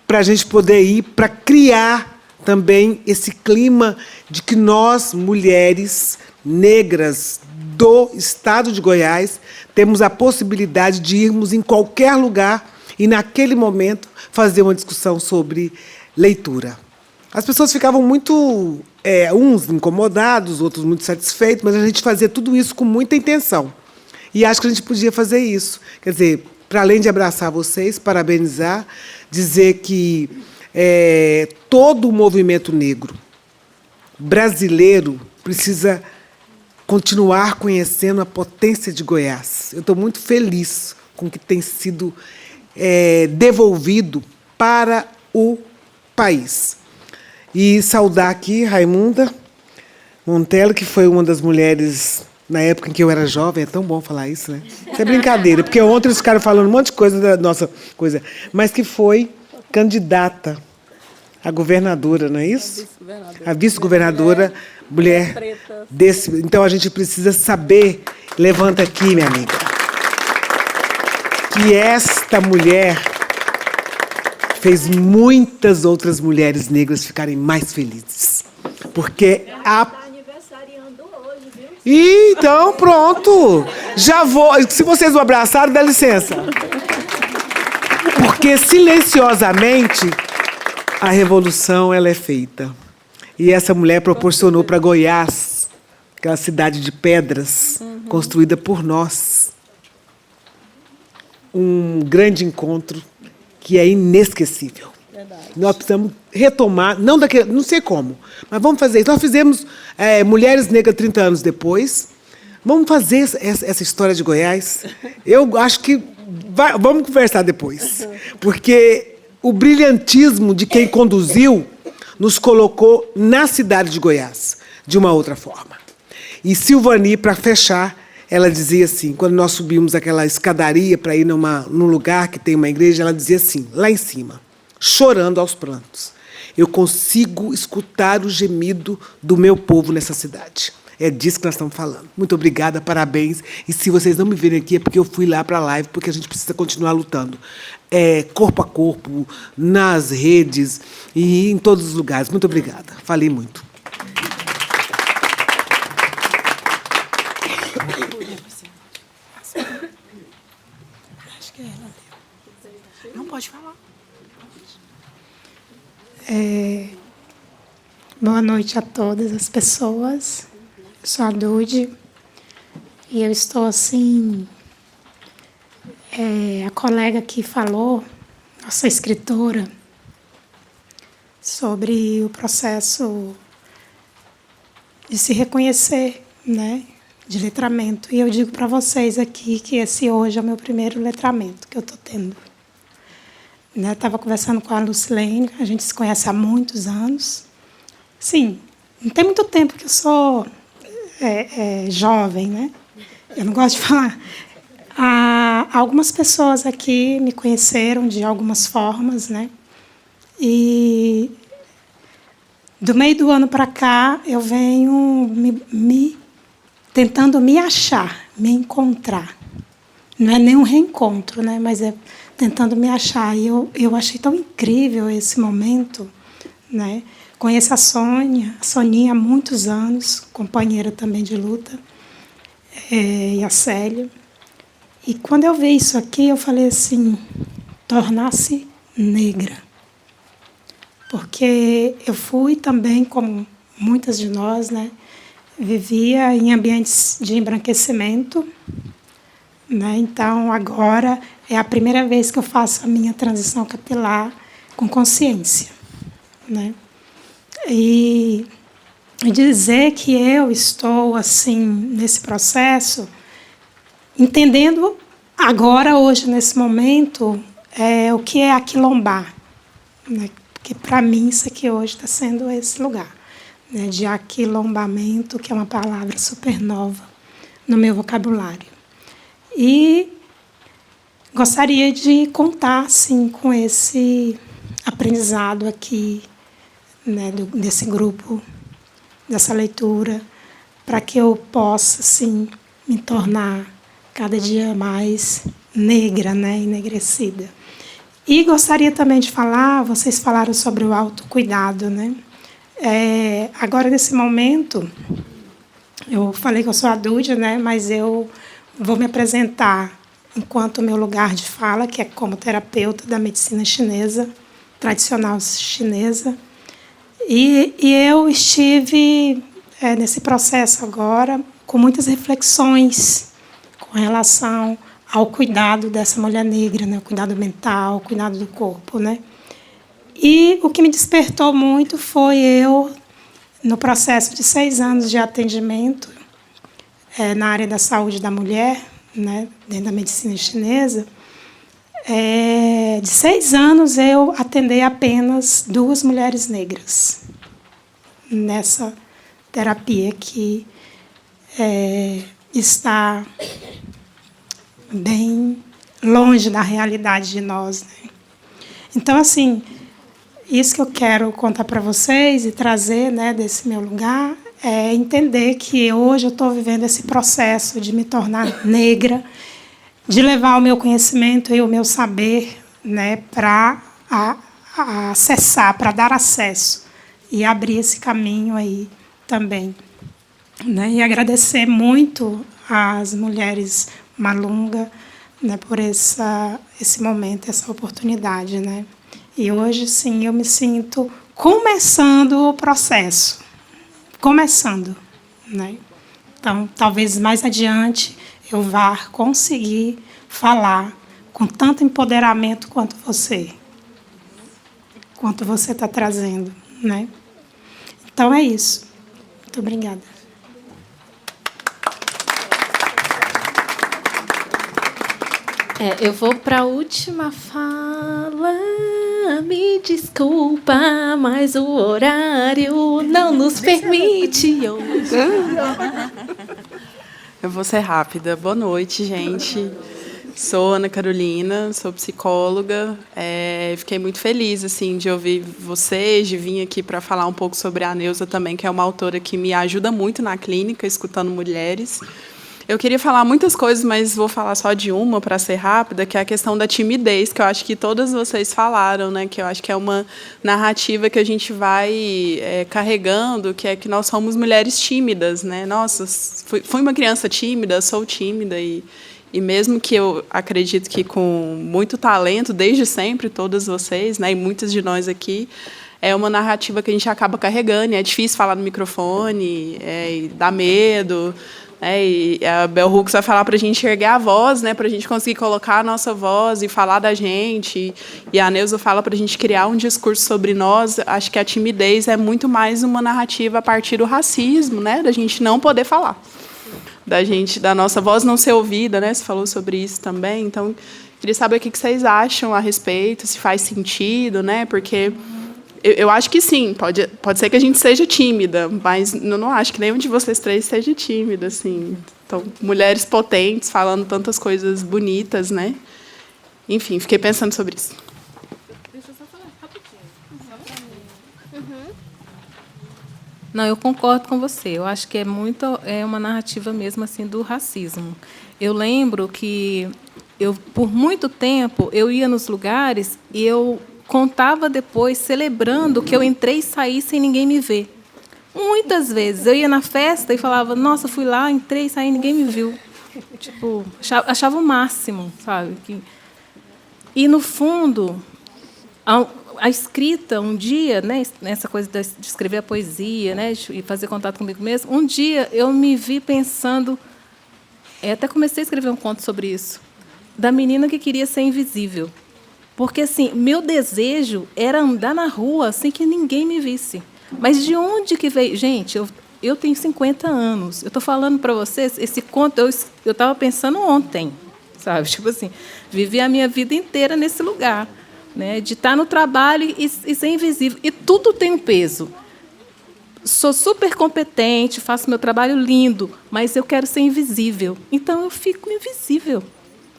K: para a gente poder ir, para criar também esse clima de que nós, mulheres negras do estado de Goiás, temos a possibilidade de irmos em qualquer lugar e, naquele momento, fazer uma discussão sobre leitura. As pessoas ficavam muito, uns incomodados, outros muito satisfeitos, mas a gente fazia tudo isso com muita intenção. E acho que a gente podia fazer isso. Quer dizer, para além de abraçar vocês, parabenizar, dizer que todo o movimento negro brasileiro precisa continuar conhecendo a potência de Goiás. Eu estou muito feliz com o que tem sido devolvido para o país. E saudar aqui Raimunda Montello, que foi uma das mulheres, na época em que eu era jovem, é tão bom falar isso, né? Isso é brincadeira, porque ontem eles ficaram falando um monte de coisa da nossa coisa, mas que foi candidata a governadora, não é isso? A vice-governadora, mulher desse. Então a gente precisa saber, levanta aqui, minha amiga, que esta mulher fez muitas outras mulheres negras ficarem mais felizes. Porque Então, pronto. Já vou. Se vocês o abraçaram, dá licença. Porque silenciosamente a revolução ela é feita. E essa mulher proporcionou para Goiás, aquela cidade de pedras, construída por nós, um grande encontro que é inesquecível. Verdade. Nós precisamos retomar, não sei como, mas vamos fazer isso. Nós fizemos Mulheres Negras 30 anos depois. Vamos fazer essa história de Goiás. Eu acho que vamos conversar depois. Porque o brilhantismo de quem conduziu nos colocou na cidade de Goiás, de uma outra forma. E Silvani, para fechar, ela dizia assim, quando nós subimos aquela escadaria para ir num lugar que tem uma igreja, ela dizia assim, lá em cima, chorando aos prantos, eu consigo escutar o gemido do meu povo nessa cidade. É disso que nós estamos falando. Muito obrigada, parabéns. E se vocês não me verem aqui, é porque eu fui lá para a live, porque a gente precisa continuar lutando. Corpo a corpo, nas redes e em todos os lugares. Muito obrigada. Falei muito.
L: Não pode falar. Boa noite a todas as pessoas. Eu sou a Dude e eu estou assim. A colega que falou, nossa escritora, sobre o processo de se reconhecer, né, de letramento. E eu digo para vocês aqui que esse hoje é o meu primeiro letramento que eu estou tendo. Estava conversando com a Lucilene, a gente se conhece há muitos anos. Sim, não tem muito tempo que eu sou jovem, né? Eu não gosto de falar. Algumas pessoas aqui me conheceram de algumas formas, né? E do meio do ano para cá eu venho tentando me achar, me encontrar. Não é nem um reencontro, né? Mas é tentando me achar. E eu achei tão incrível esse momento, né? Conheço a Soninha há muitos anos, companheira também de luta, e a Célia. E quando eu vi isso aqui, eu falei assim, tornar-se negra. Porque eu fui também, como muitas de nós, né? Vivia em ambientes de embranquecimento, né? Então, agora é a primeira vez que eu faço a minha transição capilar com consciência, né? E dizer que eu estou assim nesse processo, entendendo agora, hoje, nesse momento, o que é aquilombar, né? Porque, para mim, isso aqui hoje está sendo esse lugar, né? De aquilombamento, que é uma palavra super nova no meu vocabulário. E gostaria de contar, assim, com esse aprendizado aqui, né, desse grupo, dessa leitura, para que eu possa, assim, me tornar cada dia mais negra, né, enegrecida. E gostaria também de falar, vocês falaram sobre o autocuidado, né? Agora, nesse momento, eu falei que eu sou a Dude, né, mas eu vou me apresentar enquanto meu lugar de fala, que é como terapeuta da medicina chinesa, tradicional chinesa. E eu estive nesse processo agora com muitas reflexões com relação ao cuidado dessa mulher negra, né? O cuidado mental, o cuidado do corpo, né? E o que me despertou muito foi eu, no processo de 6 anos de atendimento na área da saúde da mulher, né, dentro da medicina chinesa, de 6 anos eu atendei apenas 2 mulheres negras nessa terapia que está bem longe da realidade de nós, né? Então, assim, isso que eu quero contar para vocês e trazer, né, desse meu lugar é entender que hoje eu estou vivendo esse processo de me tornar negra, de levar o meu conhecimento e o meu saber, né, para acessar, para dar acesso e abrir esse caminho aí também, né? E agradecer muito às mulheres Malunga, né, por esse momento, essa oportunidade, né? E hoje, sim, eu me sinto começando o processo, né? Então, talvez mais adiante eu vá conseguir falar com tanto empoderamento quanto você está trazendo, né? Então é isso. Muito obrigada.
G: Eu vou para a última fala. Me desculpa, mas o horário não nos permite.
M: Eu vou ser rápida. Boa noite, gente. Sou Ana Carolina, sou psicóloga. Fiquei muito feliz assim, de ouvir vocês, de vir aqui para falar um pouco sobre a Neuza também, que é uma autora que me ajuda muito na clínica, escutando mulheres. Eu queria falar muitas coisas, mas vou falar só de uma para ser rápida, que é a questão da timidez, que eu acho que todas vocês falaram, né? Que eu acho que é uma narrativa que a gente vai carregando, que é que nós somos mulheres tímidas, né? Nossa, fui uma criança tímida, sou tímida e mesmo que eu acredito que com muito talento, desde sempre, todas vocês, né? E muitas de nós aqui, é uma narrativa que a gente acaba carregando. É difícil falar no microfone, e dá medo. E a Bell Hooks vai falar para a gente erguer a voz, né, para a gente conseguir colocar a nossa voz e falar da gente. E a Neuza fala para a gente criar um discurso sobre nós. Acho que a timidez é muito mais uma narrativa a partir do racismo, né, da gente não poder falar, da nossa voz não ser ouvida, né? Você falou sobre isso também. Então, queria saber o que vocês acham a respeito, se faz sentido, né? Porque eu acho que sim, pode ser que a gente seja tímida, mas eu não acho que nenhum de vocês três seja tímida, assim. Então, mulheres potentes, falando tantas coisas bonitas, né? Enfim, fiquei pensando sobre isso.
B: Deixa eu só falar rapidinho. Não, eu concordo com você. Eu acho que é uma narrativa mesmo assim do racismo. Eu lembro que por muito tempo eu ia nos lugares e eu contava depois, celebrando que eu entrei e saí sem ninguém me ver. Muitas vezes eu ia na festa e falava, nossa, fui lá, entrei e saí, ninguém me viu. Tipo, achava o máximo, sabe? E, no fundo, a escrita, um dia, né, nessa coisa de escrever a poesia, né, e fazer contato comigo mesmo, um dia eu me vi pensando, até comecei a escrever um conto sobre isso, da menina que queria ser invisível. Porque, assim, meu desejo era andar na rua sem que ninguém me visse. Mas de onde que veio? Gente, eu tenho 50 anos. Eu estou falando para vocês, esse conto eu estava pensando ontem, sabe? Tipo assim, vivi a minha vida inteira nesse lugar, né? De estar no trabalho e ser invisível. E tudo tem um peso. Sou super competente, faço meu trabalho lindo, mas eu quero ser invisível. Então, eu fico invisível.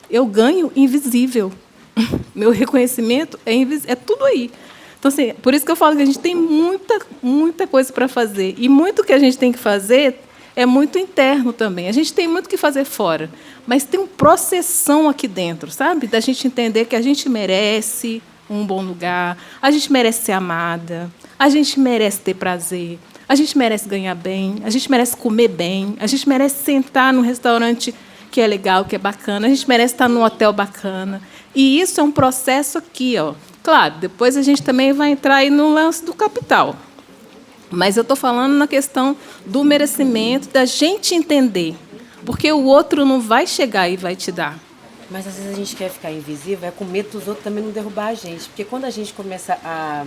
B: Eu ganho invisível. Meu reconhecimento é tudo aí. Então, assim, por isso que eu falo que a gente tem muita coisa para fazer. E muito que a gente tem que fazer é muito interno também. A gente tem muito que fazer fora. Mas tem um processão aqui dentro, sabe? Da gente entender que a gente merece um bom lugar, a gente merece ser amada, a gente merece ter prazer, a gente merece ganhar bem, a gente merece comer bem, a gente merece sentar num restaurante que é legal, que é bacana, a gente merece estar num hotel bacana. E isso é um processo aqui, ó. Claro, depois a gente também vai entrar aí no lance do capital. Mas eu estou falando na questão do merecimento, da gente entender. Porque o outro não vai chegar e vai te dar.
F: Mas às vezes a gente quer ficar invisível, com medo dos outros também não derrubar a gente. Porque quando a gente começa a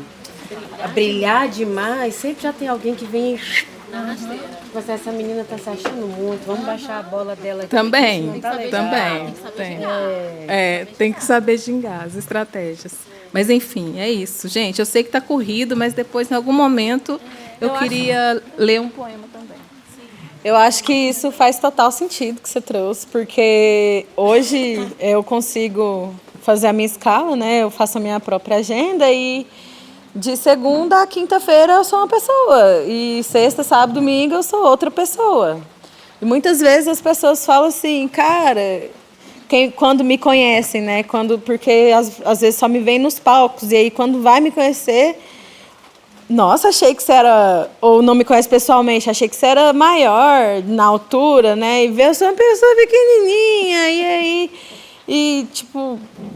F: brilhar demais, sempre já tem alguém que vem Mas essa menina tá se achando muito, vamos baixar a bola dela aqui.
C: Também,
F: Não tá legal.
C: também. Tem que saber gingar as estratégias. Mas, enfim, é isso. Gente, eu sei que está corrido, mas depois, em algum momento, eu queria ler um poema também.
D: Eu acho que isso faz total sentido que você trouxe, porque hoje eu consigo fazer a minha escala, né? Eu faço a minha própria agenda e de segunda a quinta-feira eu sou uma pessoa e sexta, sábado, domingo eu sou outra pessoa. E muitas vezes as pessoas falam assim, cara, quando me conhecem, né? Porque às vezes só me vem nos palcos e aí quando vai me conhecer, nossa, achei que você era, ou não me conhece pessoalmente, achei que você era maior na altura, né? E vê, eu sou uma pessoa pequenininha, e aí,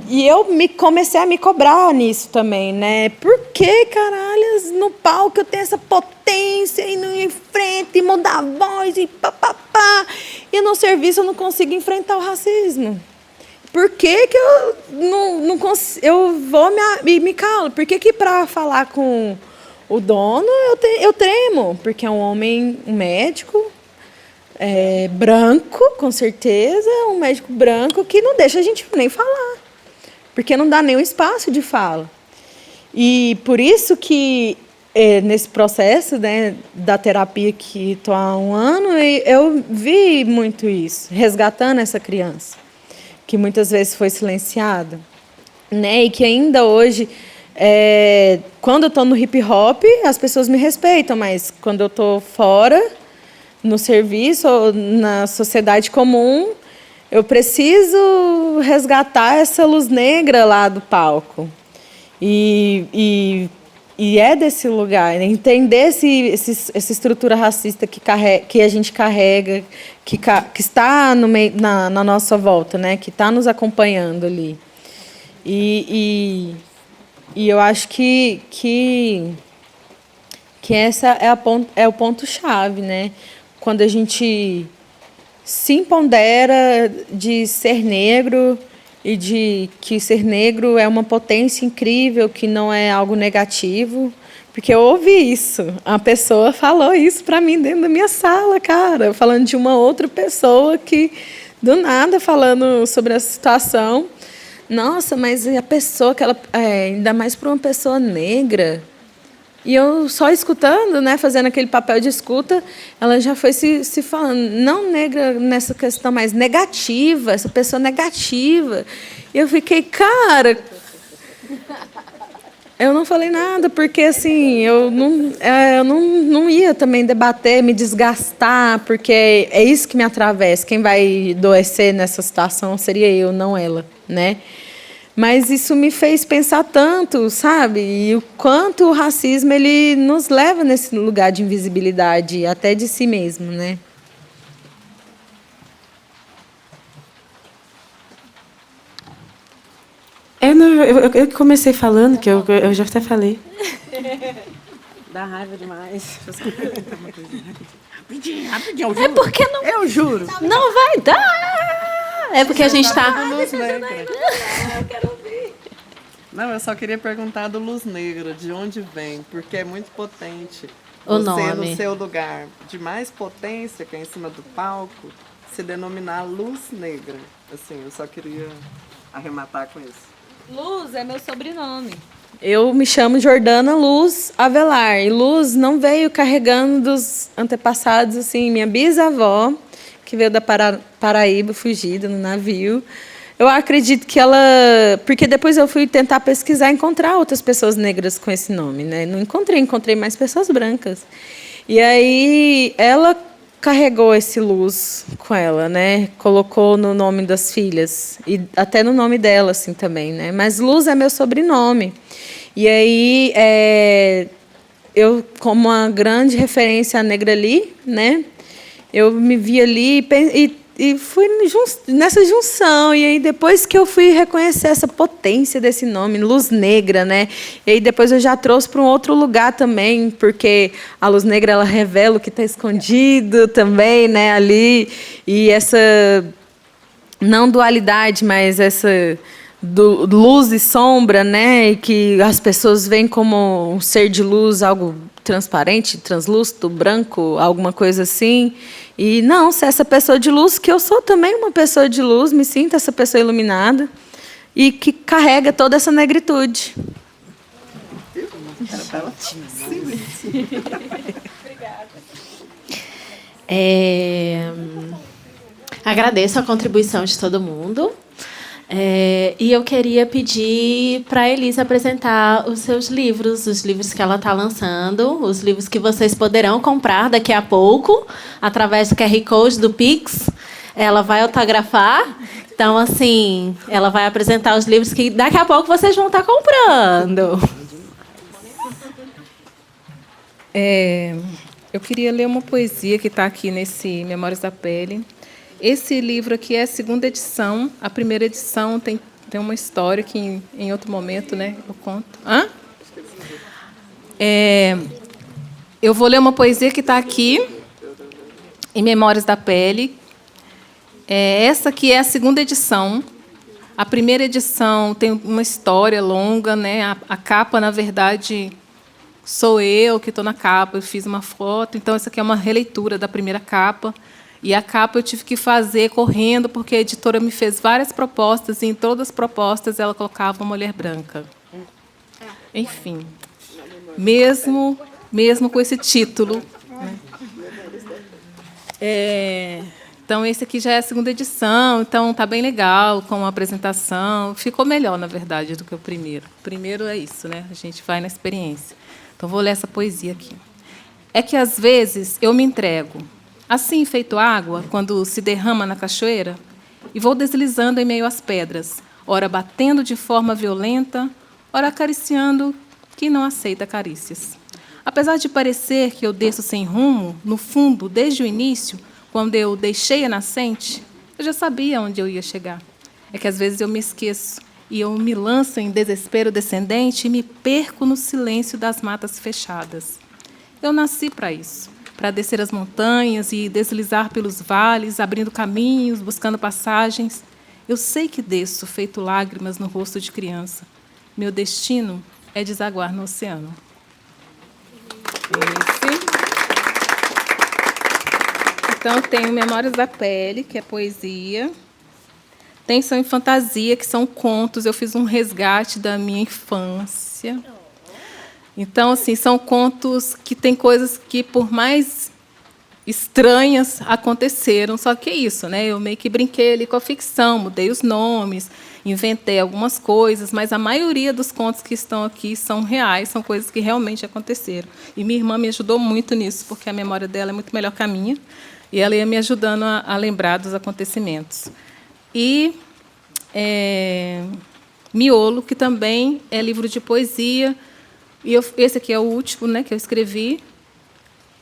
D: e eu comecei a me cobrar nisso também, né? Por que, caralhas, no palco eu tenho essa potência e não enfrento, e mudar a voz, e papapá, e no serviço eu não consigo enfrentar o racismo? Por que que eu não consigo, eu vou me calo? Por que para falar com o dono, eu tremo, porque é um homem, um médico branco, com certeza, um médico branco que não deixa a gente nem falar, porque não dá nenhum espaço de fala. E por isso que, nesse processo, né, da terapia que estou há 1 ano, eu vi muito isso, resgatando essa criança, que muitas vezes foi silenciada, né, e que ainda hoje... quando eu estou no hip hop, as pessoas me respeitam, mas quando eu estou fora, no serviço ou na sociedade comum, eu preciso resgatar essa luz negra lá do palco. E é desse lugar, né? Entender essa estrutura racista que a gente carrega, que está no meio, na nossa volta, né? Que está nos acompanhando ali. E eu acho que essa é o ponto-chave, né? Quando a gente se empodera de ser negro e de que ser negro é uma potência incrível, que não é algo negativo. Porque eu ouvi isso. A pessoa falou isso para mim dentro da minha sala, cara. Falando de uma outra pessoa que, do nada, falando sobre a situação... Nossa, mas a pessoa, ainda mais para uma pessoa negra. E eu só escutando, né, fazendo aquele papel de escuta, ela já foi se falando, não negra nessa questão, mas negativa, essa pessoa negativa. E eu fiquei, cara... Eu não falei nada, porque assim, eu não ia também debater, me desgastar, porque é isso que me atravessa. Quem vai adoecer nessa situação seria eu, não ela, né? Mas isso me fez pensar tanto, sabe? E o quanto o racismo ele nos leva nesse lugar de invisibilidade, até de si mesmo, né?
F: Eu comecei falando, que eu já até falei. Dá raiva demais.
E: Rapidinho, eu juro.
G: É porque não...
E: Eu juro.
G: Não vai dar! É porque a gente está...
E: Eu quero ouvir. Não, eu só queria perguntar do Luz Negra, de onde vem? Porque é muito potente.
G: O
E: você,
G: nome.
E: no seu lugar de mais potência, que é em cima do palco, se denominar Luz Negra. Assim, eu só queria arrematar com isso.
D: Luz é meu sobrenome. Eu me chamo Jordana Luz Avelar. E Luz não veio carregando dos antepassados, assim, minha bisavó, que veio da Paraíba, fugida no navio. Eu acredito que ela... Porque depois eu fui tentar pesquisar e encontrar outras pessoas negras com esse nome, né? Não encontrei mais pessoas brancas. E aí ela carregou esse Luz com ela, né? Colocou no nome das filhas e até no nome dela, assim, também, né? Mas Luz é meu sobrenome. E aí eu, como uma grande referência à Negra Lee, né? Eu me vi ali e fui nessa junção. E aí depois que eu fui reconhecer essa potência desse nome, Luz Negra, né? E aí depois eu já trouxe para um outro lugar também, porque a luz negra ela revela o que está escondido também, né? Ali e essa não dualidade, mas essa luz e sombra, né? E que as pessoas veem como um ser de luz algo
N: transparente, translúcido, branco, alguma coisa assim. E não, ser essa pessoa de luz, que eu sou também uma pessoa de luz, me sinto essa pessoa iluminada e que carrega toda essa negritude.
G: Agradeço a contribuição de todo mundo. E eu queria pedir para a Elisa apresentar os seus livros, os livros que ela está lançando, os livros que vocês poderão comprar daqui a pouco, através do QR Code do Pix. Ela vai autografar. Então, assim, ela vai apresentar os livros que daqui a pouco vocês vão estar comprando.
B: Eu queria ler uma poesia que está aqui nesse Memórias da Pele. Esse livro aqui é a 2ª edição. A primeira edição tem uma história que em outro momento, né, eu conto. Eu vou ler uma poesia que está aqui em Memórias da Pele. Essa aqui é a 2ª edição. A primeira edição tem uma história longa, né? A capa, na verdade, sou eu que estou na capa. Eu fiz uma foto. Então, essa aqui é uma releitura da primeira capa. E a capa eu tive que fazer correndo, porque a editora me fez várias propostas, e em todas as propostas ela colocava uma mulher branca. Enfim, mesmo com esse título. Né? Então, esse aqui já é a 2ª edição, então está bem legal, com a apresentação. Ficou melhor, na verdade, do que o primeiro. O primeiro é isso, né? A gente vai na experiência. Então, vou ler essa poesia aqui. É que, às vezes, eu me entrego, assim feito água, quando se derrama na cachoeira, e vou deslizando em meio às pedras, ora batendo de forma violenta, ora acariciando quem não aceita carícias. Apesar de parecer que eu desço sem rumo, no fundo, desde o início, quando eu deixei a nascente, eu já sabia onde eu ia chegar. É que às vezes eu me esqueço e eu me lanço em desespero descendente e me perco no silêncio das matas fechadas. Eu nasci para isso, para descer as montanhas e deslizar pelos vales, abrindo caminhos, buscando passagens. Eu sei que desço, feito lágrimas no rosto de criança. Meu destino é desaguar no oceano. Então, tenho Memórias da Pele, que é poesia. Tem Sonho e Fantasia, que são contos. Eu fiz um resgate da minha infância. Então, assim, são contos que têm coisas que, por mais estranhas, aconteceram. Só que é isso, né? Eu meio que brinquei ali com a ficção, mudei os nomes, inventei algumas coisas, mas a maioria dos contos que estão aqui são reais, são coisas que realmente aconteceram. E minha irmã me ajudou muito nisso, porque a memória dela é muito melhor que a minha, e ela ia me ajudando a lembrar dos acontecimentos. E Miolo, que também é livro de poesia, e esse aqui é o último, né, que eu escrevi,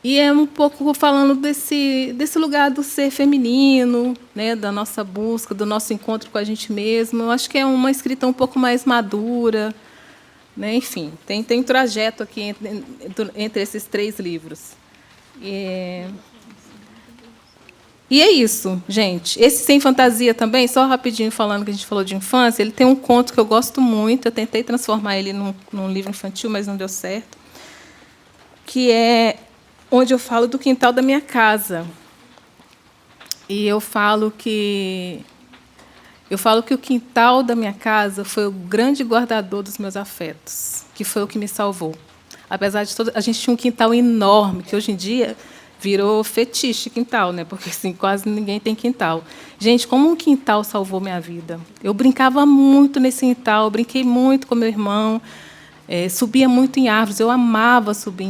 B: e é um pouco falando desse lugar do ser feminino, né, da nossa busca, do nosso encontro com a gente mesmo. Eu acho que é uma escrita um pouco mais madura, né? Enfim, tem um trajeto aqui entre esses 3 livros. E é isso, gente. Esse Sem Fantasia também, só rapidinho falando que a gente falou de infância, ele tem um conto que eu gosto muito, eu tentei transformar ele num livro infantil, mas não deu certo, que é onde eu falo do quintal da minha casa. E eu falo que o quintal da minha casa foi o grande guardador dos meus afetos, que foi o que me salvou. Apesar de a gente tinha um quintal enorme, que hoje em dia virou fetiche quintal, né? Porque assim, quase ninguém tem quintal. Gente, como um quintal salvou minha vida. Eu brincava muito nesse quintal, brinquei muito com meu irmão, subia muito em árvores, eu amava subir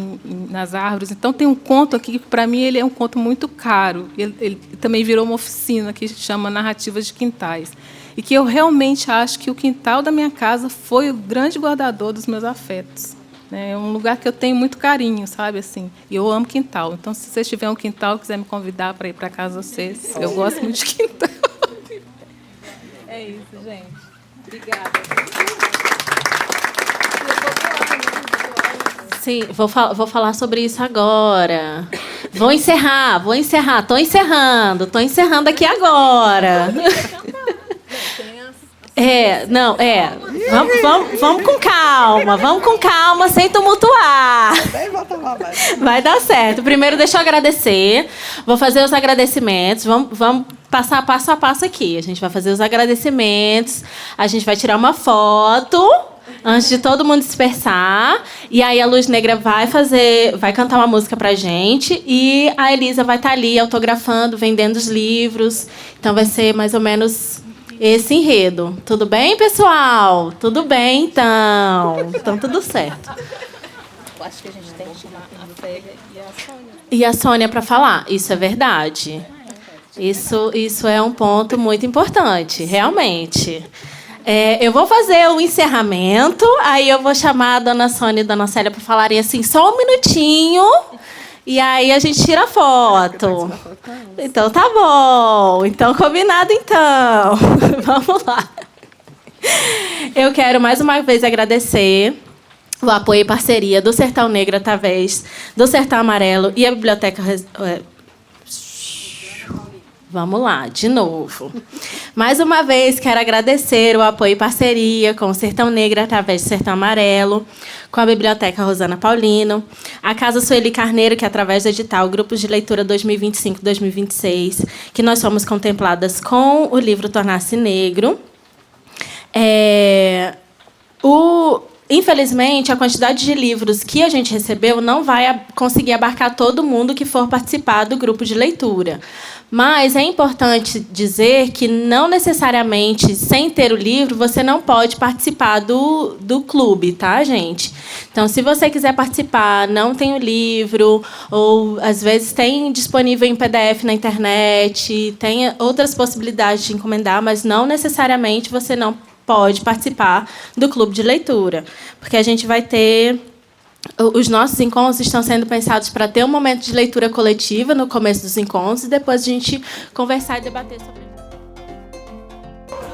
B: nas árvores. Então, tem um conto aqui que, para mim, ele é um conto muito caro. Ele também virou uma oficina que se chama Narrativas de Quintais. E que eu realmente acho que o quintal da minha casa foi o grande guardador dos meus afetos. É um lugar que eu tenho muito carinho, sabe? Assim, e eu amo quintal. Então, se vocês tiverem um quintal, quiser me convidar para ir para casa de vocês, eu gosto muito de quintal. É isso, gente. Obrigada.
G: Sim, vou falar sobre isso agora. Vou encerrar. Estou encerrando aqui agora. Vamos com calma, sem tumultuar. Vai dar certo. Primeiro, deixa eu agradecer. Vou fazer os agradecimentos. Vamos passar passo a passo aqui. A gente vai fazer os agradecimentos. A gente vai tirar uma foto antes de todo mundo dispersar. E aí a Luz Negra vai cantar uma música pra gente. E a Elisa vai estar ali autografando, vendendo os livros. Então vai ser mais ou menos esse enredo. Tudo bem, pessoal? Tudo bem, então. Então tudo certo.
C: Eu acho que a gente tem que chamar a Célia e a Sônia.
G: E a Sônia para falar. Isso é verdade. Isso é um ponto muito importante, realmente. Eu vou fazer o encerramento, aí eu vou chamar a dona Sônia e a dona Célia para falarem assim, só um minutinho, e aí a gente tira a foto. Então tá bom. Então, combinado então. Vamos lá. Eu quero mais uma vez agradecer o apoio e parceria do Sertão Negro através do Sertão Amarelo e a Biblioteca... Vamos lá, de novo. Mais uma vez, quero agradecer o apoio e parceria com o Sertão Negro através do Sertão Amarelo, com a Biblioteca Rosana Paulino, a Casa Sueli Carneiro, que através do edital Grupos de Leitura 2025-2026, que nós fomos contempladas com o livro Tornar-se Negro. Infelizmente, a quantidade de livros que a gente recebeu não vai conseguir abarcar todo mundo que for participar do grupo de leitura. Mas é importante dizer que não necessariamente, sem ter o livro, você não pode participar do clube, tá, gente? Então, se você quiser participar, não tem o livro, ou às vezes tem disponível em PDF na internet, tem outras possibilidades de encomendar, mas não necessariamente você não pode participar do clube de leitura, porque a gente vai ter... Os nossos encontros estão sendo pensados para ter um momento de leitura coletiva no começo dos encontros e depois a gente conversar e debater sobre isso.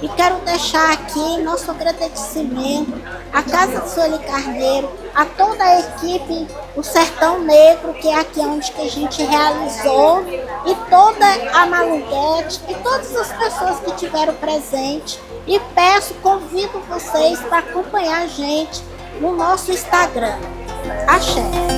O: E quero deixar aqui nosso agradecimento à Casa Sueli Carneiro, a toda a equipe do Sertão Negro, que é aqui onde que a gente realizou, e toda a Malunguete, e todas as pessoas que tiveram presente. E convido vocês para acompanhar a gente no nosso Instagram. Axé.